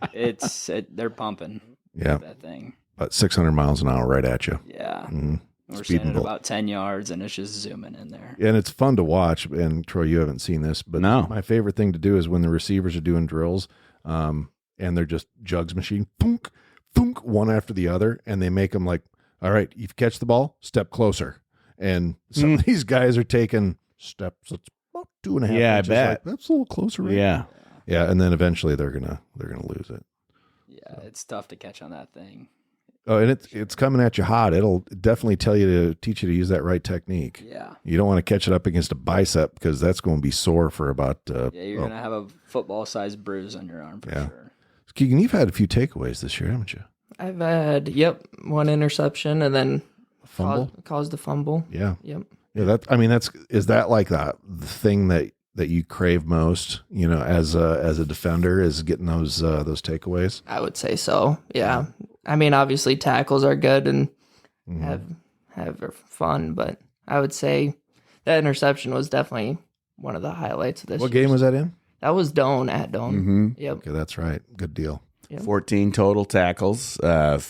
They're pumping Yeah. that thing. About 600 miles an hour right at you. Yeah. Mm-hmm. We're Speed sitting at and about 10 yards, and it's just zooming in there. And it's fun to watch. And Troy, you haven't seen this, but No. my favorite thing to do is when the receivers are doing drills, and they're just jugs machine, thunk, thunk, one after the other, and they make them like, all right, you catch the ball, step closer. And some of these guys are taking steps that's about 2.5 Yeah, I inches. bet. Like, that's a little closer, right? Yeah. Yeah, and then eventually they're gonna lose it. Yeah, it's tough to catch on that thing. Oh, and it's coming at you hot. It'll definitely teach you to use that right technique. Yeah. You don't want to catch it up against a bicep because that's going to be sore for about. Yeah, you're going to have a football-sized bruise on your arm for sure. Keagen, you've had a few takeaways this year, haven't you? I've had, one interception and then Fumble? caused a fumble. Yeah. Yep. Yeah, is that like the thing that you crave most, as a defender, is getting those takeaways? I would say so. Yeah. I mean, obviously tackles are good and have fun, but I would say that interception was definitely one of the highlights of this. What game was that in? That was Doan at Doan. Mm-hmm. Yep. Okay, that's right. Good deal. Yep. 14 total tackles, 10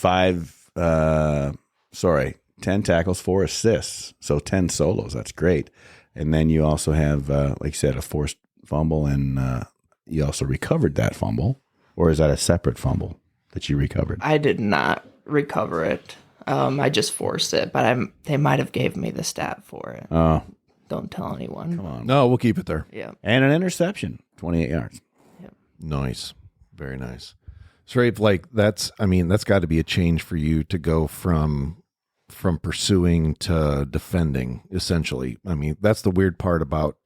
tackles, 4 assists. So 10 solos. That's great. And then you also have, like you said, a forced fumble, and you also recovered that fumble. Or is that a separate fumble that you recovered? I did not recover it. I just forced it, but they might have gave me the stat for it. Oh, Don't tell anyone. come on. No, we'll keep it there. Yeah. And an interception, 28 yards. Nice. Very nice. So, Rafe, that's got to be a change for you to go from pursuing to defending, essentially. I mean, that's the weird part about,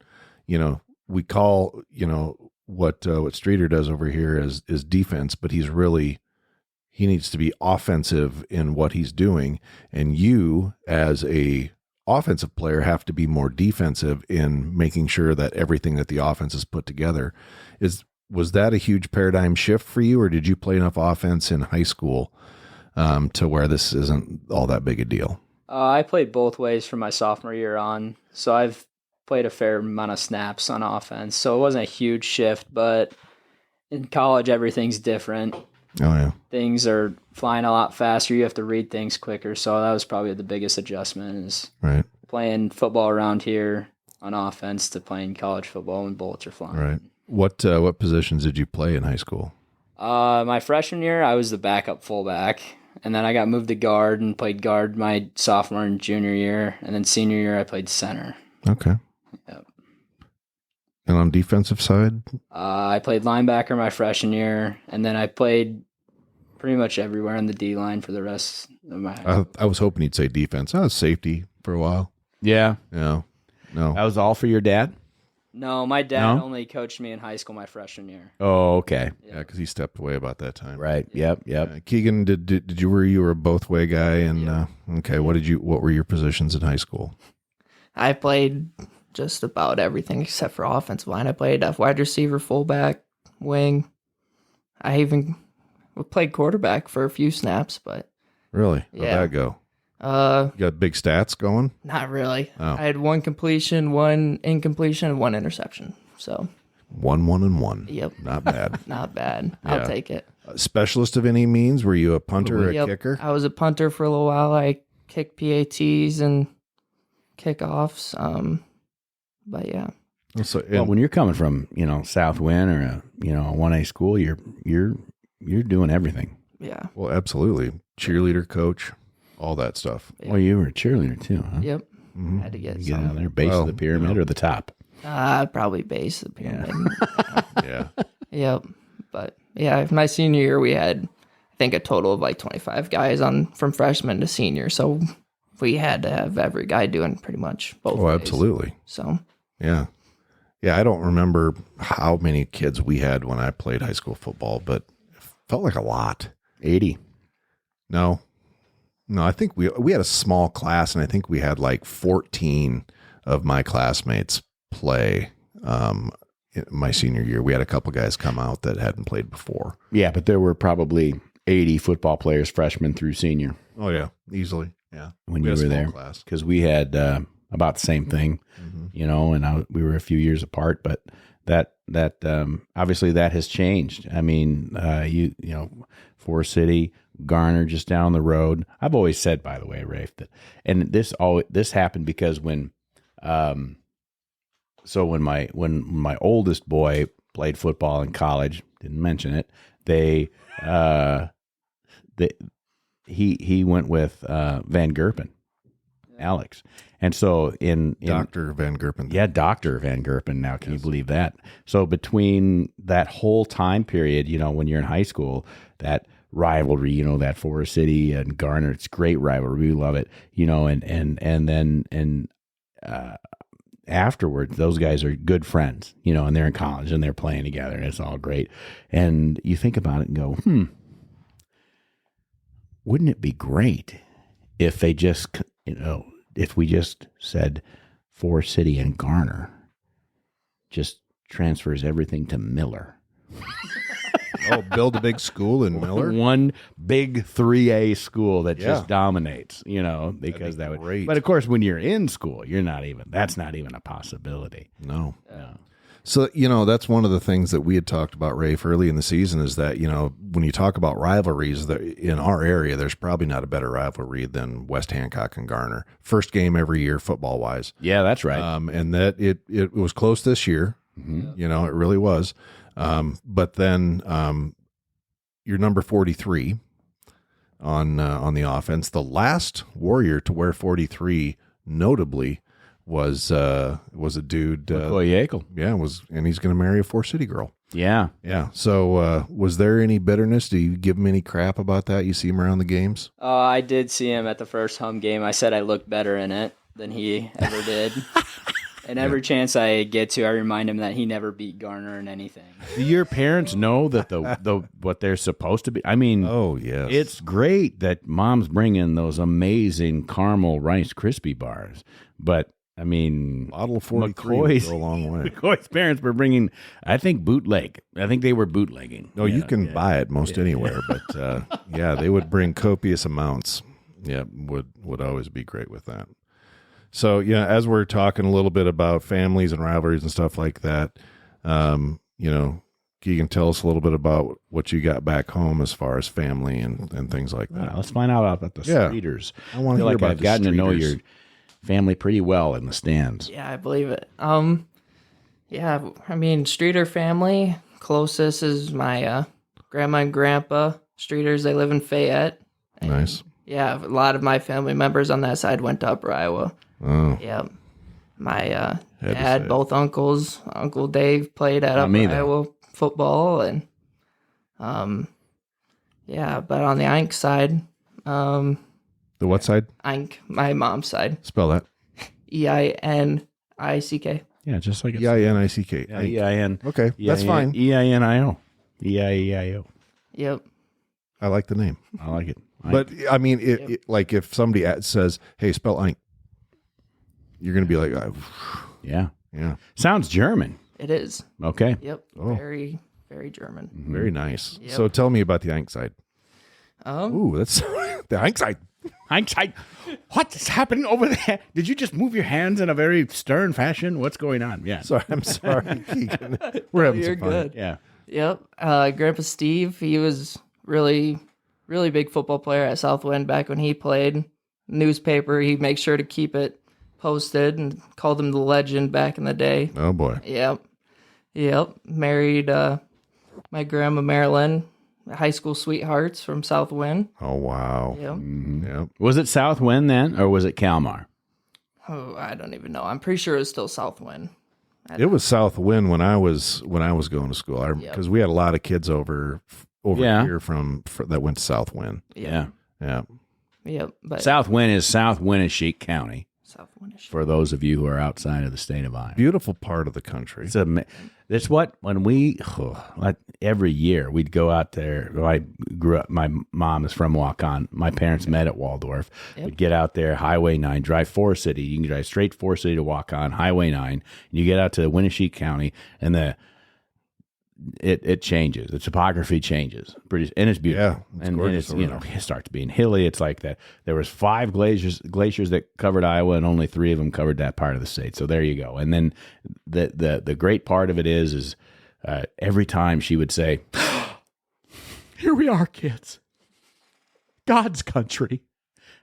we call, what Streeter does over here is defense, but he needs to be offensive in what he's doing. And you, as a offensive player have to be more defensive in making sure that everything that the offense is put together was that a huge paradigm shift for you, or did you play enough offense in high school to where this isn't all that big a deal? I played both ways from my sophomore year on, so I've played a fair amount of snaps on offense, so it wasn't a huge shift, but in college, everything's different. Oh, yeah. Things are flying a lot faster. You have to read things quicker, so that was probably the biggest adjustment is Right. playing football around here on offense to playing college football when bullets are flying. Right. What positions did you play in high school? My freshman year, I was the backup fullback, and then I got moved to guard and played guard my sophomore and junior year, and then senior year I played center. Okay. Yep. And on defensive side? I played linebacker my freshman year, and then I played pretty much everywhere on the D line for the rest of my. I was hoping you'd say defense. I was safety for a while. Yeah. No. That was all for your dad? No, my dad No? only coached me in high school my freshman year. Oh, okay. Yeah, because he stepped away about that time. Right. Yep. Keagen, did you were a both way guy? And okay, what were your positions in high school? I played just about everything except for offensive line. I played wide receiver, fullback, wing. I even played quarterback for a few snaps, but Really? How'd Yeah. that go? You got big stats going? not really. Oh. I had one completion, one incompletion, and one interception. So, 1, 1, and 1. yep, Not bad. not bad. Yeah. I'll take it. Specialist of any means? Were you a punter or a Yep. kicker? I was a punter for a little while. I kicked PATs and kickoffs. But yeah, So, Well, when you're coming from, South Wind or a 1A school, you're doing everything. yeah, well, absolutely. Cheerleader, coach, all that stuff. Well, you were a cheerleader too, huh? yep. Mhm. Had to get You get some. out there, base of the pyramid or the top. Probably base the pyramid. Yeah. Yep. But yeah, my senior year we had I think a total of like 25 guys from freshman to senior. So we had to have every guy doing pretty much both Oh, ways. absolutely. So Yeah. Yeah, I don't remember how many kids we had when I played high school football, but it felt like a lot. 80. No, I think we had a small class, and I think we had like 14 of my classmates play in my senior year. We had a couple guys come out that hadn't played before. Yeah, but there were probably 80 football players, freshman through senior, Oh, yeah, easily. Yeah. when We you had a were small there. class. Because we had about the same thing, and we were a few years apart, but that obviously that has changed. I mean, Forest City, Garner, just down the road. I've always said, by the way, Rafe, that, and this happened because when my oldest boy played football in college, didn't mention it, he went with Van Gerpen, Alex. And so in Dr. Van Gerpen. yeah, Dr. Van Gerpen now, can you believe that? So between that whole time period, when you're in high school, that rivalry, that Forest City and Garner, it's a great rivalry. We love it, and then afterwards, those guys are good friends, and they're in college and they're playing together and it's all great. And you think about it and go, wouldn't it be great if they just, if we just said Forest City and Garner just transfers everything to Miller. Oh, build a big school in Miller? One big 3A school that Yeah. just dominates, because that would. great. But of course, when you're in school, that's not even a possibility. No. Yeah. So, that's one of the things that we had talked about, Rafe, early in the season is that, when you talk about rivalries in our area, there's probably not a better rivalry than West Hancock and Garner. First game every year, football wise. Yeah, that's right. And that it was close this year. It really was. But then you're number 43 on the offense. The last Warrior to wear 43, notably, was a dude. McCoy Yakel. Yeah, and he's going to marry a Forest City girl. Yeah. Yeah. So was there any bitterness? Do you give him any crap about that? You see him around the games? I did see him at the first home game. I said I looked better in it than he ever did. And every chance I get to, I remind him that he never beat Garner in anything. Do your parents know that the what they're supposed to be? I mean, Oh, yes. it's great that mom's bringing those amazing caramel Rice Krispie bars, but I mean, Bottle 43 McCoy's, would go a long way. McCoy's parents were bringing, I think, bootleg. I think they were bootlegging. No, you can buy it most anywhere, but yeah, they would bring copious amounts. Yeah, would always be great with that. So, yeah, as we're talking a little bit about families and rivalries and stuff like that, Keagen, tell us a little bit about what you got back home as far as family and things like that. Let's find out about the Streeters. I want to feel hear like about I've the gotten to know Streeters. your family pretty well in the stands. Yeah, I believe it. Yeah, I mean, Streeter family, closest is my grandma and grandpa. Streeters, they live in Fayette. And, Nice. Yeah, a lot of my family members on that side went to Upper Iowa. Oh, Yeah. My to say dad, it. both uncles, Uncle Dave played at Not Upper me, though. Iowa football. And, yeah, but on the Ink side, the what side? Ink, my mom's side, Spell that. EINICK. Yeah, just like E-I-N-I-C-K. Yeah, E-I-N. Okay, that's fine. E-I-N-I-O. E-I-E-I-O. Yep. I like the name. I like it. But, I mean, like if somebody says, hey, spell Ink, you're going to be like, Yeah. yeah, Sounds German. It is. Okay. Yep. Oh. Very, very German. very nice. Yep. So tell me about the Ink side. Ooh, that's the Ink side. Hindsight. What's happening over there? Did you just move your hands in a very stern fashion? What's going on? Yeah. Sorry, I'm sorry, Keagen. We're having You're some fun. good. Yeah. Yep. Grandpa Steve, he was really, really big football player at Southwind back when he played. Newspaper, he'd make sure to keep it posted and called him the legend back in the day. Oh boy. Yep. Yep. Married my grandma Marilyn, high school sweethearts from Southwind. Oh wow. Yep. Yep. Was it Southwind then, or was it Kalmar? Oh, I don't even know. I'm pretty sure it was still Southwind. It was Southwind when I was going to school. Because we had a lot of kids over Yeah. here from that went to Southwind. Yeah. Yeah. Yep. But Southwind is South Winneshiek County, Southwind is for those of you who are outside of the state of Iowa. Beautiful part of the country. It's what, when like every year we'd go out there. I grew up, my mom is from Waukon. My parents met at Waldorf. We'd get out there, Highway 9, drive Forest City. You can drive straight Forest City to Waukon, Highway 9. And you get out to Winneshiek County, and it changes. The topography changes. And it's beautiful. Yeah, it's and gorgeous it's, over there. it starts being hilly. It's like that. There was 5 glaciers that covered Iowa, and only 3 of them covered that part of the state. So there you go. And then the great part of it is every time she would say, "Here we are, kids, God's country,"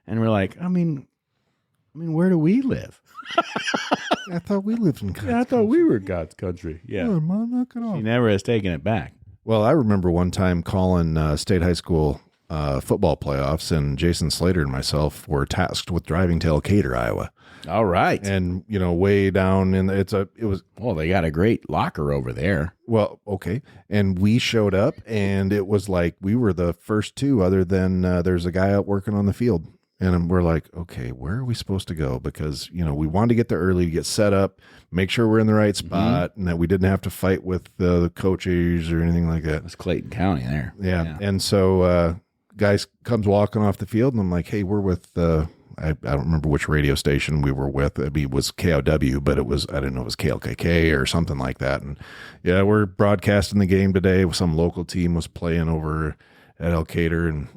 and we're like, I mean, where do we live? I thought we lived in I thought we were God's country. Yeah, Oh, Mom, knock it off. she never has taken it back. Well, I remember one time calling state high school football playoffs, and Jason Slater and myself were tasked with driving to Elkader, Iowa. All right. And way down in it was Well, they got a great locker over there. well, okay. And we showed up, and it was like we were the first 2, other than there's a guy out working on the field. And we're like, okay, where are we supposed to go? Because, we wanted to get there early to get set up, make sure we're in the right spot, and that we didn't have to fight with the coaches or anything like that. It's Clayton County there. Yeah. And so guys comes walking off the field, and I'm like, hey, we're with, I don't remember which radio station we were with. It was KOW, but I didn't know it was KLKK or something like that. And yeah, we're broadcasting the game today. Some local team was playing over at Elkader, and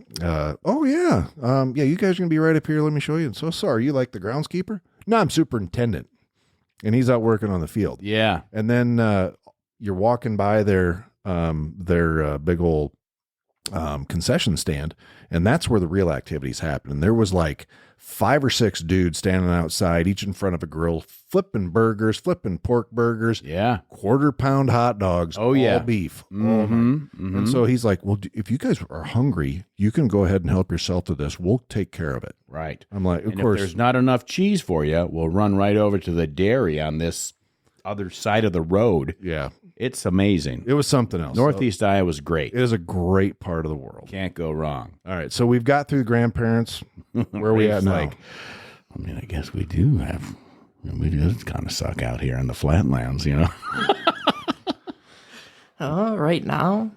you guys are gonna be right up here. Let me show you. And so sorry, you like the groundskeeper? No, I'm superintendent, and he's out working on the field. Yeah. And then you're walking by their big old concession stand, and that's where the real activities happen. And there was like 5 or 6 dudes standing outside, each in front of a grill, flipping burgers, flipping pork burgers, Yeah. quarter-pound hot dogs, Oh, yeah. all beef. Oh, my. And so he's like, well, if you guys are hungry, you can go ahead and help yourself to this. We'll take care of it. Right. I'm like, of And course. if there's not enough cheese for you, we'll run right over to the dairy on this other side of the road. Yeah. It's amazing. It was something else. Northeast Iowa's great. It is a great part of the world. Can't go wrong. All right. So we've got through grandparents. Where are we at Rafe's now? like, I guess we do have We just kind of suck out here in the flatlands, you know. Right now,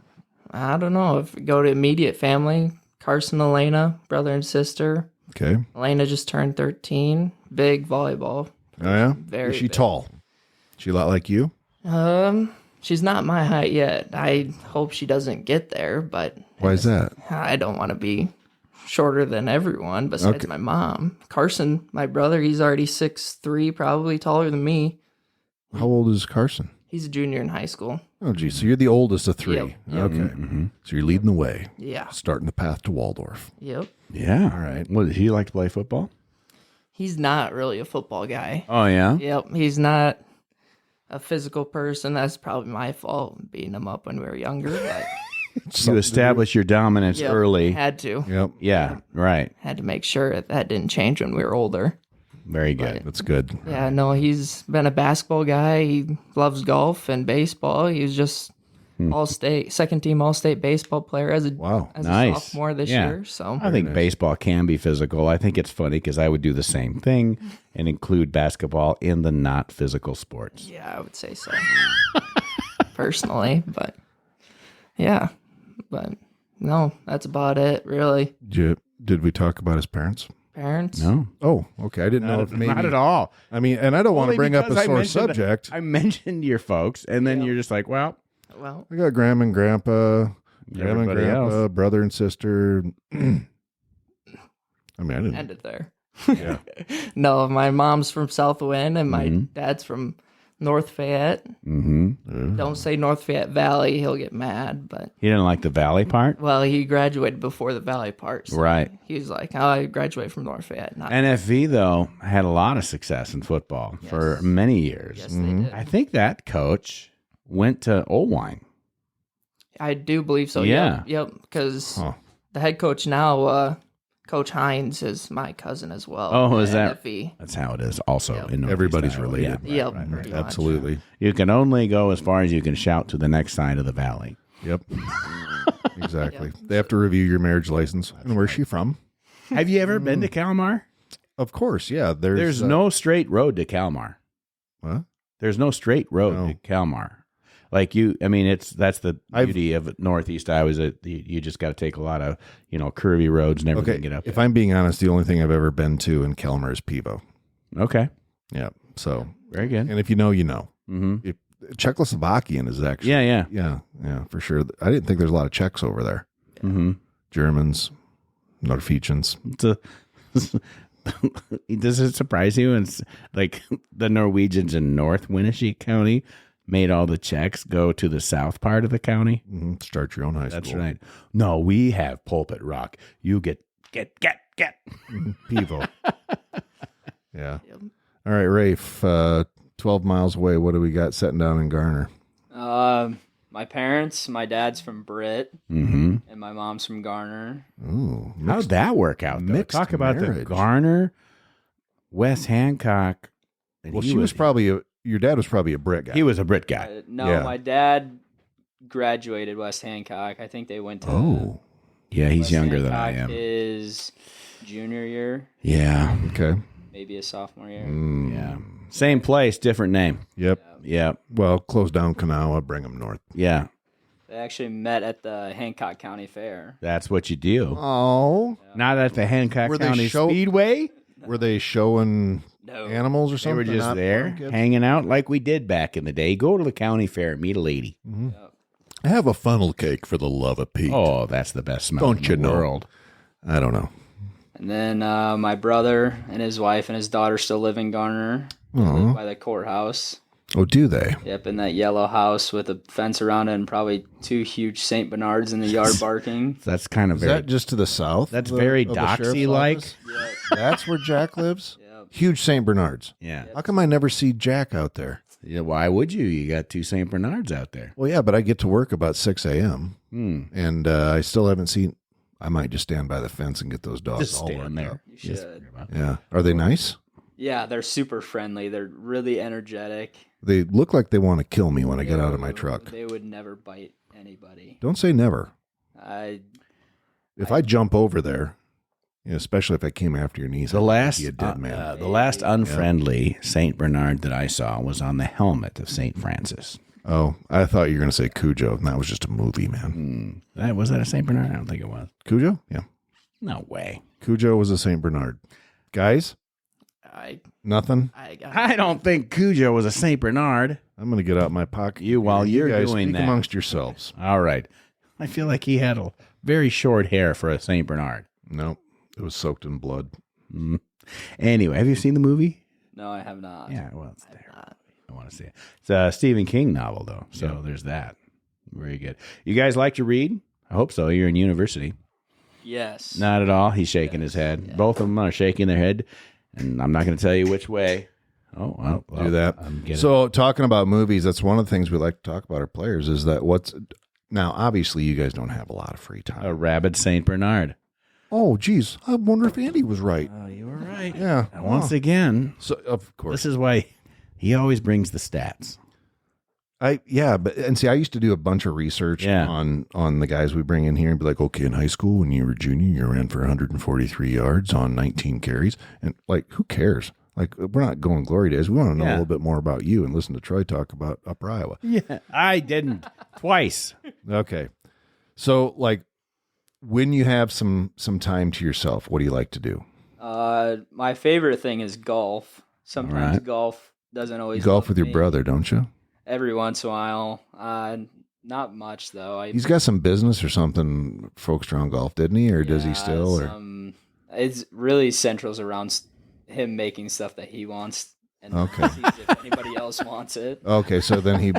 I don't know. If we go to immediate family, Carson, Elena, brother and sister. Okay. Elena just turned 13. Big volleyball. Oh, yeah? Very Is she big. tall? She a lot like you? She's not my height yet. I hope she doesn't get there, but Why is that? I don't want to be shorter than everyone besides my mom. Carson, my brother, he's already 6'3", probably taller than me. How old is Carson? He's a junior in high school. Oh, geez. So you're the oldest of three. Yep. Okay. So you're leading the way, Yeah. starting the path to Waldorf. Yep. Yeah. All right. What, did he like to play football? He's not really a football guy. Oh, yeah? Yep. He's not a physical person. That's probably my fault, beating him up when we were younger. But You establish your dominance yep, early. had to. Yep. Yeah, right. Had to make sure that didn't change when we were older. Very good. That's good. Yeah, no, he's been a basketball guy. He loves golf and baseball. He was just all-state, second team all-state baseball player as a Wow. Nice. sophomore this Yeah. year. So I think baseball can be physical. I think it's funny because I would do the same thing and include basketball in the not physical sports. yeah, I would say so. Personally, but yeah, but no, that's about it. Really, Did we talk about his parents? parents. No, Oh, okay. I didn't know if maybe. not at all. I mean, and I don't want to Only bring up because a I sore mentioned- subject. I mentioned your folks, and then you're just like, well, Well, I got grandma and grandpa, Everybody else. brother and sister. I mean, I didn't. end it there. Yeah. No, my mom's from Southwind and my dad's from North Fayette. Don't say North Fayette Valley; he'll get mad. But he didn't like the valley part, well, he graduated before the Valley part, so right? he was like, "Oh, I graduated from North Fayette." Not NFV though had a lot of success in football for many years. yes, they did. I think that coach went to Old Wine. I do believe so. Yeah. Yep. Because the head coach now, Coach Hines, is my cousin as well. Oh, is at that? NFV. That's how it is. Also, in Northeast Everybody's Iowa. related. Yeah. Yep. pretty much. Absolutely. You can only go as far as you can shout to the next side of the valley. Yep. Exactly. They have to review your marriage license. And where's she from? Have you ever been to Kalmar? Of course. Yeah. There's no straight road to Kalmar. What? There's no straight road No. to Kalmar. Like that's the beauty of Northeast Iowa is that you just got to take a lot of, curvy roads and everything Okay. to get up If there. I'm being honest, the only thing I've ever been to in Kelmer is Pivo. Okay. Yeah. So, Very good. and if you know, you know. Mm-hmm. Czechoslovakian is actually. Yeah. Yeah, for sure. I didn't think there's a lot of Czechs over there. Mm-hmm. Germans, Norwegians. Does it surprise you? And like the Norwegians in North Winnebago County made all the Czechs go to the south part of the county. Mm-hmm. Start your own high That's school. right. No, we have pulpit rock. You get. Pivo. Yeah. Yep. All right, Rafe, 12 miles away. What do we got setting down in Garner? My parents, my dad's from Britt, Mm-hmm. and my mom's from Garner. Ooh, How'd that work out? Though? mixed Talk about the marriage. Garner, Wes Hancock. And well, she was probably your dad was probably a Brit guy. He was a Brit guy. No, Yeah. my dad graduated West Hancock. I think they went to. Oh, Yeah, he's West younger than I Hancock am. His junior year, Yeah. okay. maybe a sophomore year. Yeah. Same place, different name. Yep. Yeah. Well, close down Kanawha, bring them north. Yeah. They actually met at the Hancock County Fair. That's what you do. Oh, Not at the Hancock Were they County show- Speedway. were they showing No, animals or They something? were just Not there farm kids? hanging out like we did back in the day. Go to the county fair, meet a lady. Have a funnel cake for the love of Pete. Oh, that's the best smell Don't in you the know? world. I don't know. And then my brother and his wife and his daughter still live in Garner, Aw. live by the courthouse. Oh, do they? Yep, in that yellow house with a fence around it and probably two huge St. Bernards in the yard barking. That's kind of Is very. that just to the south? That's of the- very of the sheriff's Doxy-like. office? That's where Jack lives? Yep. Huge St. Bernards. Yeah. How come I never see Jack out there? Yeah. Why would you? You got two St. Bernards out there. Well, yeah, but I get to work about 6 a.m. Hmm. And I still haven't seen. I might just stand by the fence and get those dogs Just all worked stand there. up. You should. Yeah. Are they nice? Yeah, they're super friendly. They're really energetic. They look like they want to kill me when I get out of my truck. They would never bite anybody. Don't say never. I If I jump over there especially if I came after your knees. The last, be a dead man. the last unfriendly Saint Bernard that I saw was on the helmet of Saint Francis. Oh, I thought you were going to say Cujo, and that was just a movie, man. Was that a Saint Bernard? I don't think it was. Cujo? Yeah. No way. Cujo was a Saint Bernard. Guys? Nothing? I don't think Cujo was a Saint Bernard. I'm going to get out my pocket. While you're guys doing speak that amongst yourselves. All right. I feel like he had a very short hair for a Saint Bernard. No, it was soaked in blood. Anyway, have you seen the movie? No, I have not. Yeah, well, it's there. I want to see it. It's a Stephen King novel, though, so there's that. Very good. You guys like to read? I hope so. You're in university. Yes. Not at all. He's shaking his head. Yeah. Both of them are shaking their head, and I'm not going to tell you which way. Oh, well, do that. So, talking about movies, that's one of the things we like to talk about our players is that now, obviously, you guys don't have a lot of free time. A rabid Saint Bernard. Oh, geez. I wonder if Andy was right. Oh, you were right. Yeah. And once again, so of course, this is why he always brings the stats. I used to do a bunch of research on the guys we bring in here and be like, okay, in high school when you were junior, you ran for 143 yards on 19 carries, and like, who cares? Like, we're not going glory days. We want to know a little bit more about you and listen to Troy talk about Upper Iowa. Yeah, I didn't twice. Okay, so like, when you have some time to yourself, what do you like to do? My favorite thing is golf. Sometimes golf doesn't always. You golf with your brother, don't you? Every once in a while. Not much though. He's got some business or something focused around golf, didn't he? Or does he still? Or it's really centers around him making stuff that he wants, and sees if anybody else wants it. Okay, so then he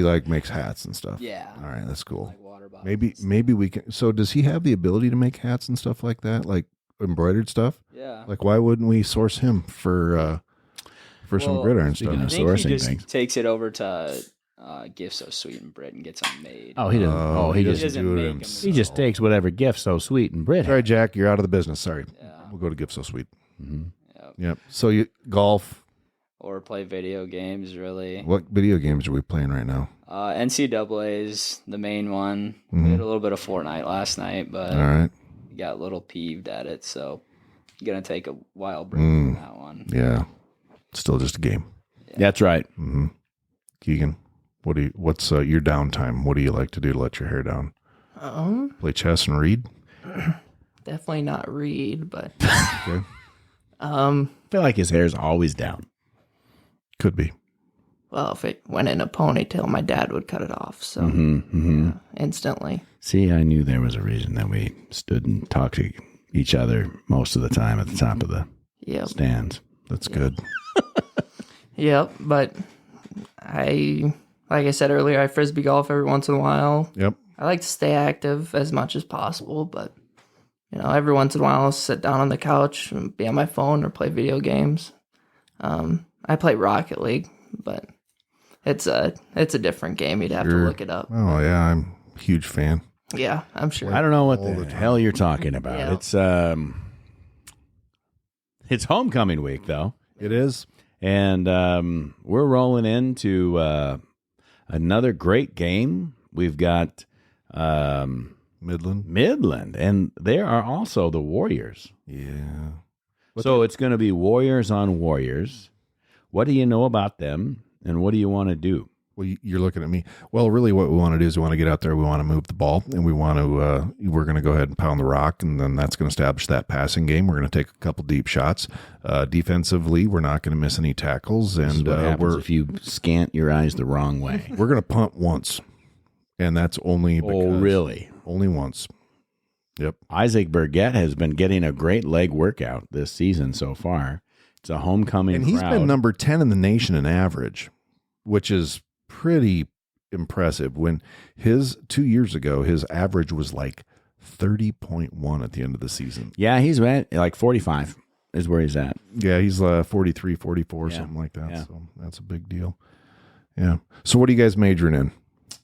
like makes hats and stuff. Yeah. All right, that's cool. Like water bottles. Maybe we can. So does he have the ability to make hats and stuff like that, like embroidered stuff? Yeah. Like, why wouldn't we source him for some gridiron stuff? I think he just takes it over to Gift So Sweet and Brit and gets them made. Oh, he doesn't. He doesn't do it make himself. He just takes whatever Gift So Sweet and Brit. Sorry, Jack, you're out of the business. Sorry. Yeah. We'll go to Gift So Sweet. Mm-hmm. Yep. So you golf or play video games. Really. What video games are we playing right now? NCAA is the main one. We had a little bit of Fortnite last night, but all right, got a little peeved at it, so gonna take a while break from that one. Yeah, still just a game. Yeah. That's right. Mm-hmm. Keagen, what's your downtime? What do you like to do to let your hair down? Play chess and read. Definitely not read, but Okay. I feel like his hair's always down. Could be. Well, if it went in a ponytail, my dad would cut it off. So instantly. See, I knew there was a reason that we stood and talked to each other most of the time at the top of the stands. That's good. Yep, but like I said earlier, I frisbee golf every once in a while. Yep. I like to stay active as much as possible, but every once in a while I'll sit down on the couch and be on my phone or play video games. I play Rocket League, but it's a different game. You'd have to look it up. Oh yeah, I'm a huge fan. Yeah, I'm sure. I don't know what the hell you're talking about. Yeah. It's homecoming week though. It is. And we're rolling into another great game. We've got Midland, and there are also the Warriors. Yeah. So it's going to be Warriors on Warriors. What do you know about them, and what do you want to do? Well, you're looking at me. Well, really what we want to do is we want to get out there, we want to move the ball, and we're going to go ahead and pound the rock, and then that's going to establish that passing game. We're going to take a couple deep shots. Defensively, we're not going to miss any tackles. And what happens if you scant your eyes the wrong way? We're going to punt once, and that's only because... Oh, really? Only once. Yep. Isaac Burgett has been getting a great leg workout this season so far. It's a homecoming and he's crowd. Been number 10 in the nation in average, which is pretty impressive. When 2 years ago, his average was like 30.1 at the end of the season. Yeah, he's at like 45 is where he's at. Yeah, he's 43, 44, something like that. Yeah. So that's a big deal. Yeah. So what are you guys majoring in?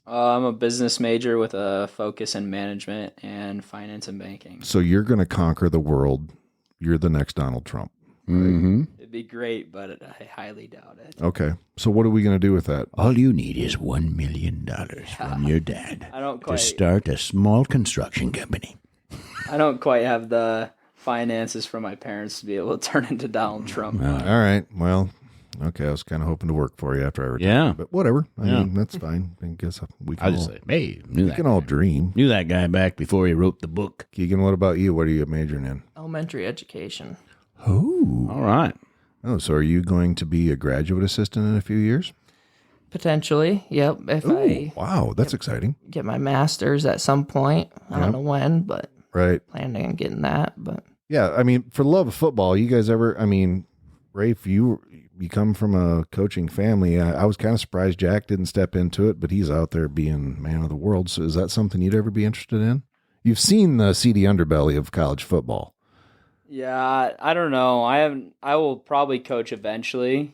I'm a business major with a focus in management and finance and banking. So you're going to conquer the world. You're the next Donald Trump. Right? Mm-hmm. It'd be great, but I highly doubt it. Okay. So what are we going to do with that? All you need is $1 million from your dad I don't quite to start a small construction company. I don't quite have the finances from my parents to be able to turn into Donald Trump. All right. Well, okay. I was kind of hoping to work for you after I retired. Yeah. But whatever. I mean, that's fine. I guess we can I just say, hey, we can all dream. Knew that guy back before he wrote the book. Keagen, what about you? What are you majoring in? Elementary education. Oh. All right. Oh, so are you going to be a graduate assistant in a few years? Potentially, yep. If I Wow, that's exciting. get my master's at some point, I don't know when, but Right. planning on getting that. But Yeah, I mean, for the love of football, you guys ever, I mean, Rafe, you come from a coaching family. I was kind of surprised Jack didn't step into it, but he's out there being man of the world. So is that something you'd ever be interested in? You've seen the seedy underbelly of college football. Yeah, I don't know. I will probably coach eventually.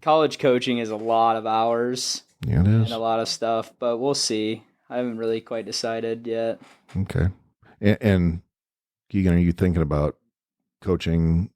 College coaching is a lot of hours Yeah, it and is. a lot of stuff, but we'll see. I haven't really quite decided yet. Okay. And Keagen, are you thinking about coaching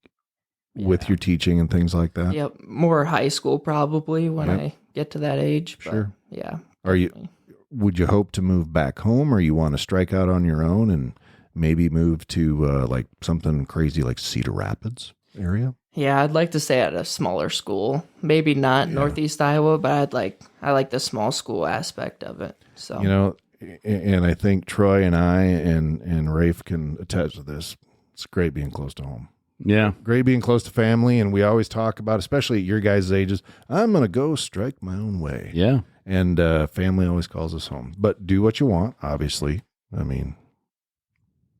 with your teaching and things like that? yep, more high school probably when Yep. I get to that age. But Sure. yeah. Are you? definitely. Would you hope to move back home, or you want to strike out on your own and maybe move to like something crazy like Cedar Rapids area? Yeah, I'd like to stay at a smaller school. Maybe not Northeast Iowa, but I like the small school aspect of it. So You know, and I think Troy and I and Rafe can attest to this. It's great being close to home. Yeah. Great being close to family, and we always talk about, especially at your guys' ages, I'm going to go strike my own way. Yeah. And family always calls us home. But do what you want, obviously. I mean,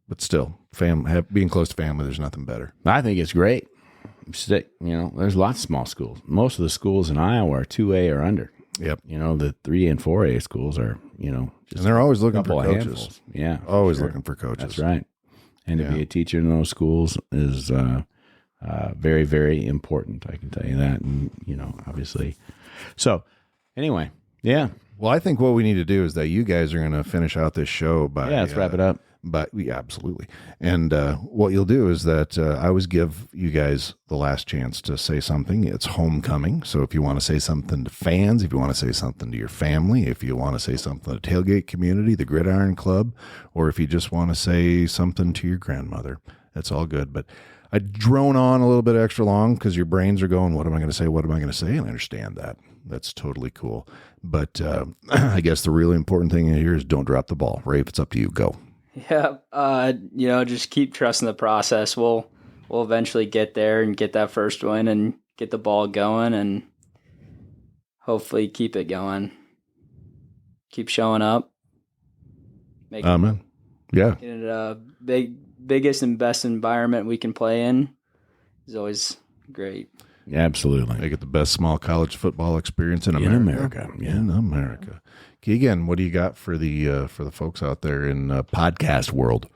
but still, being close to family, there's nothing better. I think it's great. There's lots of small schools. Most of the schools in Iowa are 2A or under. Yep. The 3 and 4A schools are, just And they're always a looking couple for of coaches. handfuls. Yeah. Always sure. looking for coaches. That's right. And to Yeah. be a teacher in those schools is very, very important. I can tell you that. And, obviously. So, anyway, yeah. Well, I think what we need to do is that you guys are going to finish out this show by... Yeah, let's wrap it up. But yeah, absolutely. And what you'll do is that I always give you guys the last chance to say something. It's homecoming. So if you want to say something to fans, if you want to say something to your family, if you want to say something to the tailgate community, the Gridiron Club, or if you just want to say something to your grandmother, that's all good. But I drone on a little bit extra long because your brains are going, what am I going to say? What am I going to say? And I understand that. That's totally cool. But I guess the really important thing here is don't drop the ball. Rafe, it's up to you. Go. Yeah, just keep trusting the process. We'll eventually get there and get that first win and get the ball going and hopefully keep it going. Keep showing up. Make Amen. Yeah. it a biggest and best environment we can play in is always great. Absolutely. Make it the best small college football experience in America. Yeah. In America. Keagen, what do you got for the folks out there in podcast world?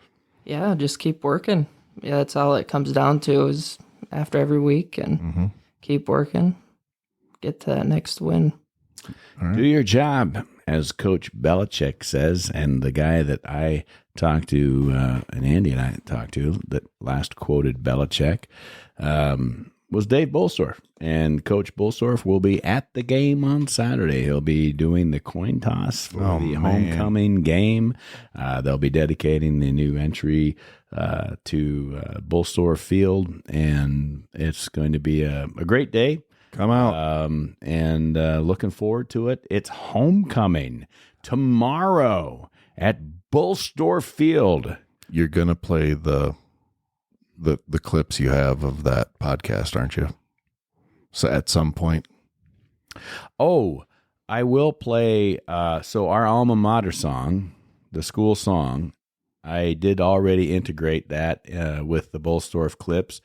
yeah, just keep working. Yeah, that's all it comes down to is after every week and keep working, get to that next win. Do your job, as Coach Belichick says, and the guy that I talked to, and Andy and I talked to, that last quoted Belichick, was Dave Bolstorff. And Coach Bolstorff will be at the game on Saturday. He'll be doing the coin toss for the homecoming game. They'll be dedicating the new entry to Bolstorff Field, and it's going to be a great day. Come out. And looking forward to it. It's homecoming tomorrow at Bolstorff Field. You're going to play the clips you have of that podcast, aren't you? So at some point. Oh, I will play. So our alma mater song, the school song, I did already integrate that with the Bolstorff clips.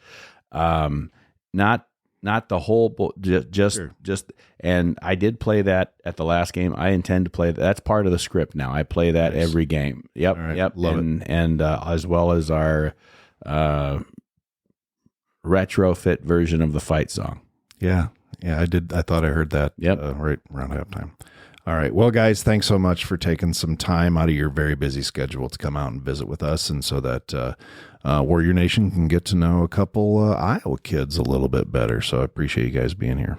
Not the whole, just, and I did play that at the last game. I intend to play that. That's part of the script now. I play that every game. Yep. Right. Yep. Love it. And as well as our retrofit version of the fight song. Yeah. Yeah, I did. I thought I heard that right around halftime. All right. Well, guys, thanks so much for taking some time out of your very busy schedule to come out and visit with us, and so that Warrior Nation can get to know a couple Iowa kids a little bit better. So I appreciate you guys being here.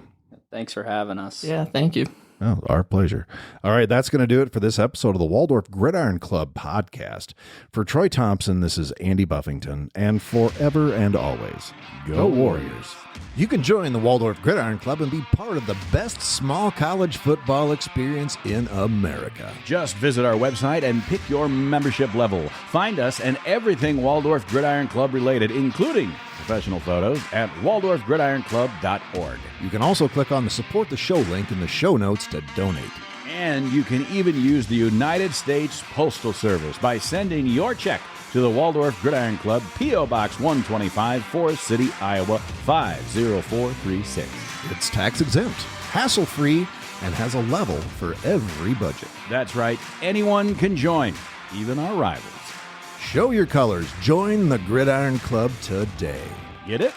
Thanks for having us. Yeah, thank you. Oh, our pleasure. All right, that's going to do it for this episode of the Waldorf Gridiron Club podcast. For Troy Thompson, this is Andy Buffington, and forever and always, go Warriors. You can join the Waldorf Gridiron Club and be part of the best small college football experience in America. Just visit our website and pick your membership level. Find us and everything Waldorf Gridiron Club related, including professional photos, at waldorfgridironclub.org. You can also click on the Support the Show link in the show notes to donate. And you can even use the United States Postal Service by sending your check to the Waldorf Gridiron Club, P.O. Box 125, Forest City, Iowa, 50436. It's tax exempt, hassle-free, and has a level for every budget. That's right. Anyone can join, even our rivals. Show your colors. Join the Gridiron Club today. Get it?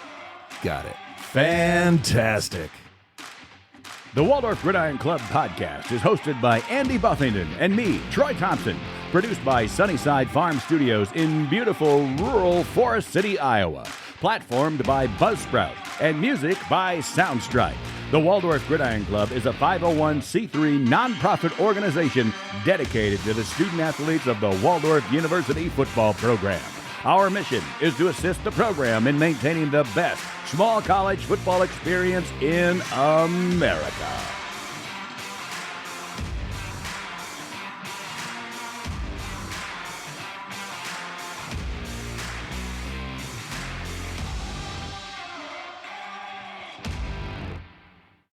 Got it. Fantastic. The Waldorf Gridiron Club podcast is hosted by Andy Buffington and me, Troy Thompson. Produced by Sunnyside Farm Studios in beautiful rural Forest City, Iowa. Platformed by Buzzsprout and music by Soundstrike. The Waldorf Gridiron Club is a 501c3 nonprofit organization dedicated to the student-athletes of the Waldorf University football program. Our mission is to assist the program in maintaining the best small college football experience in America.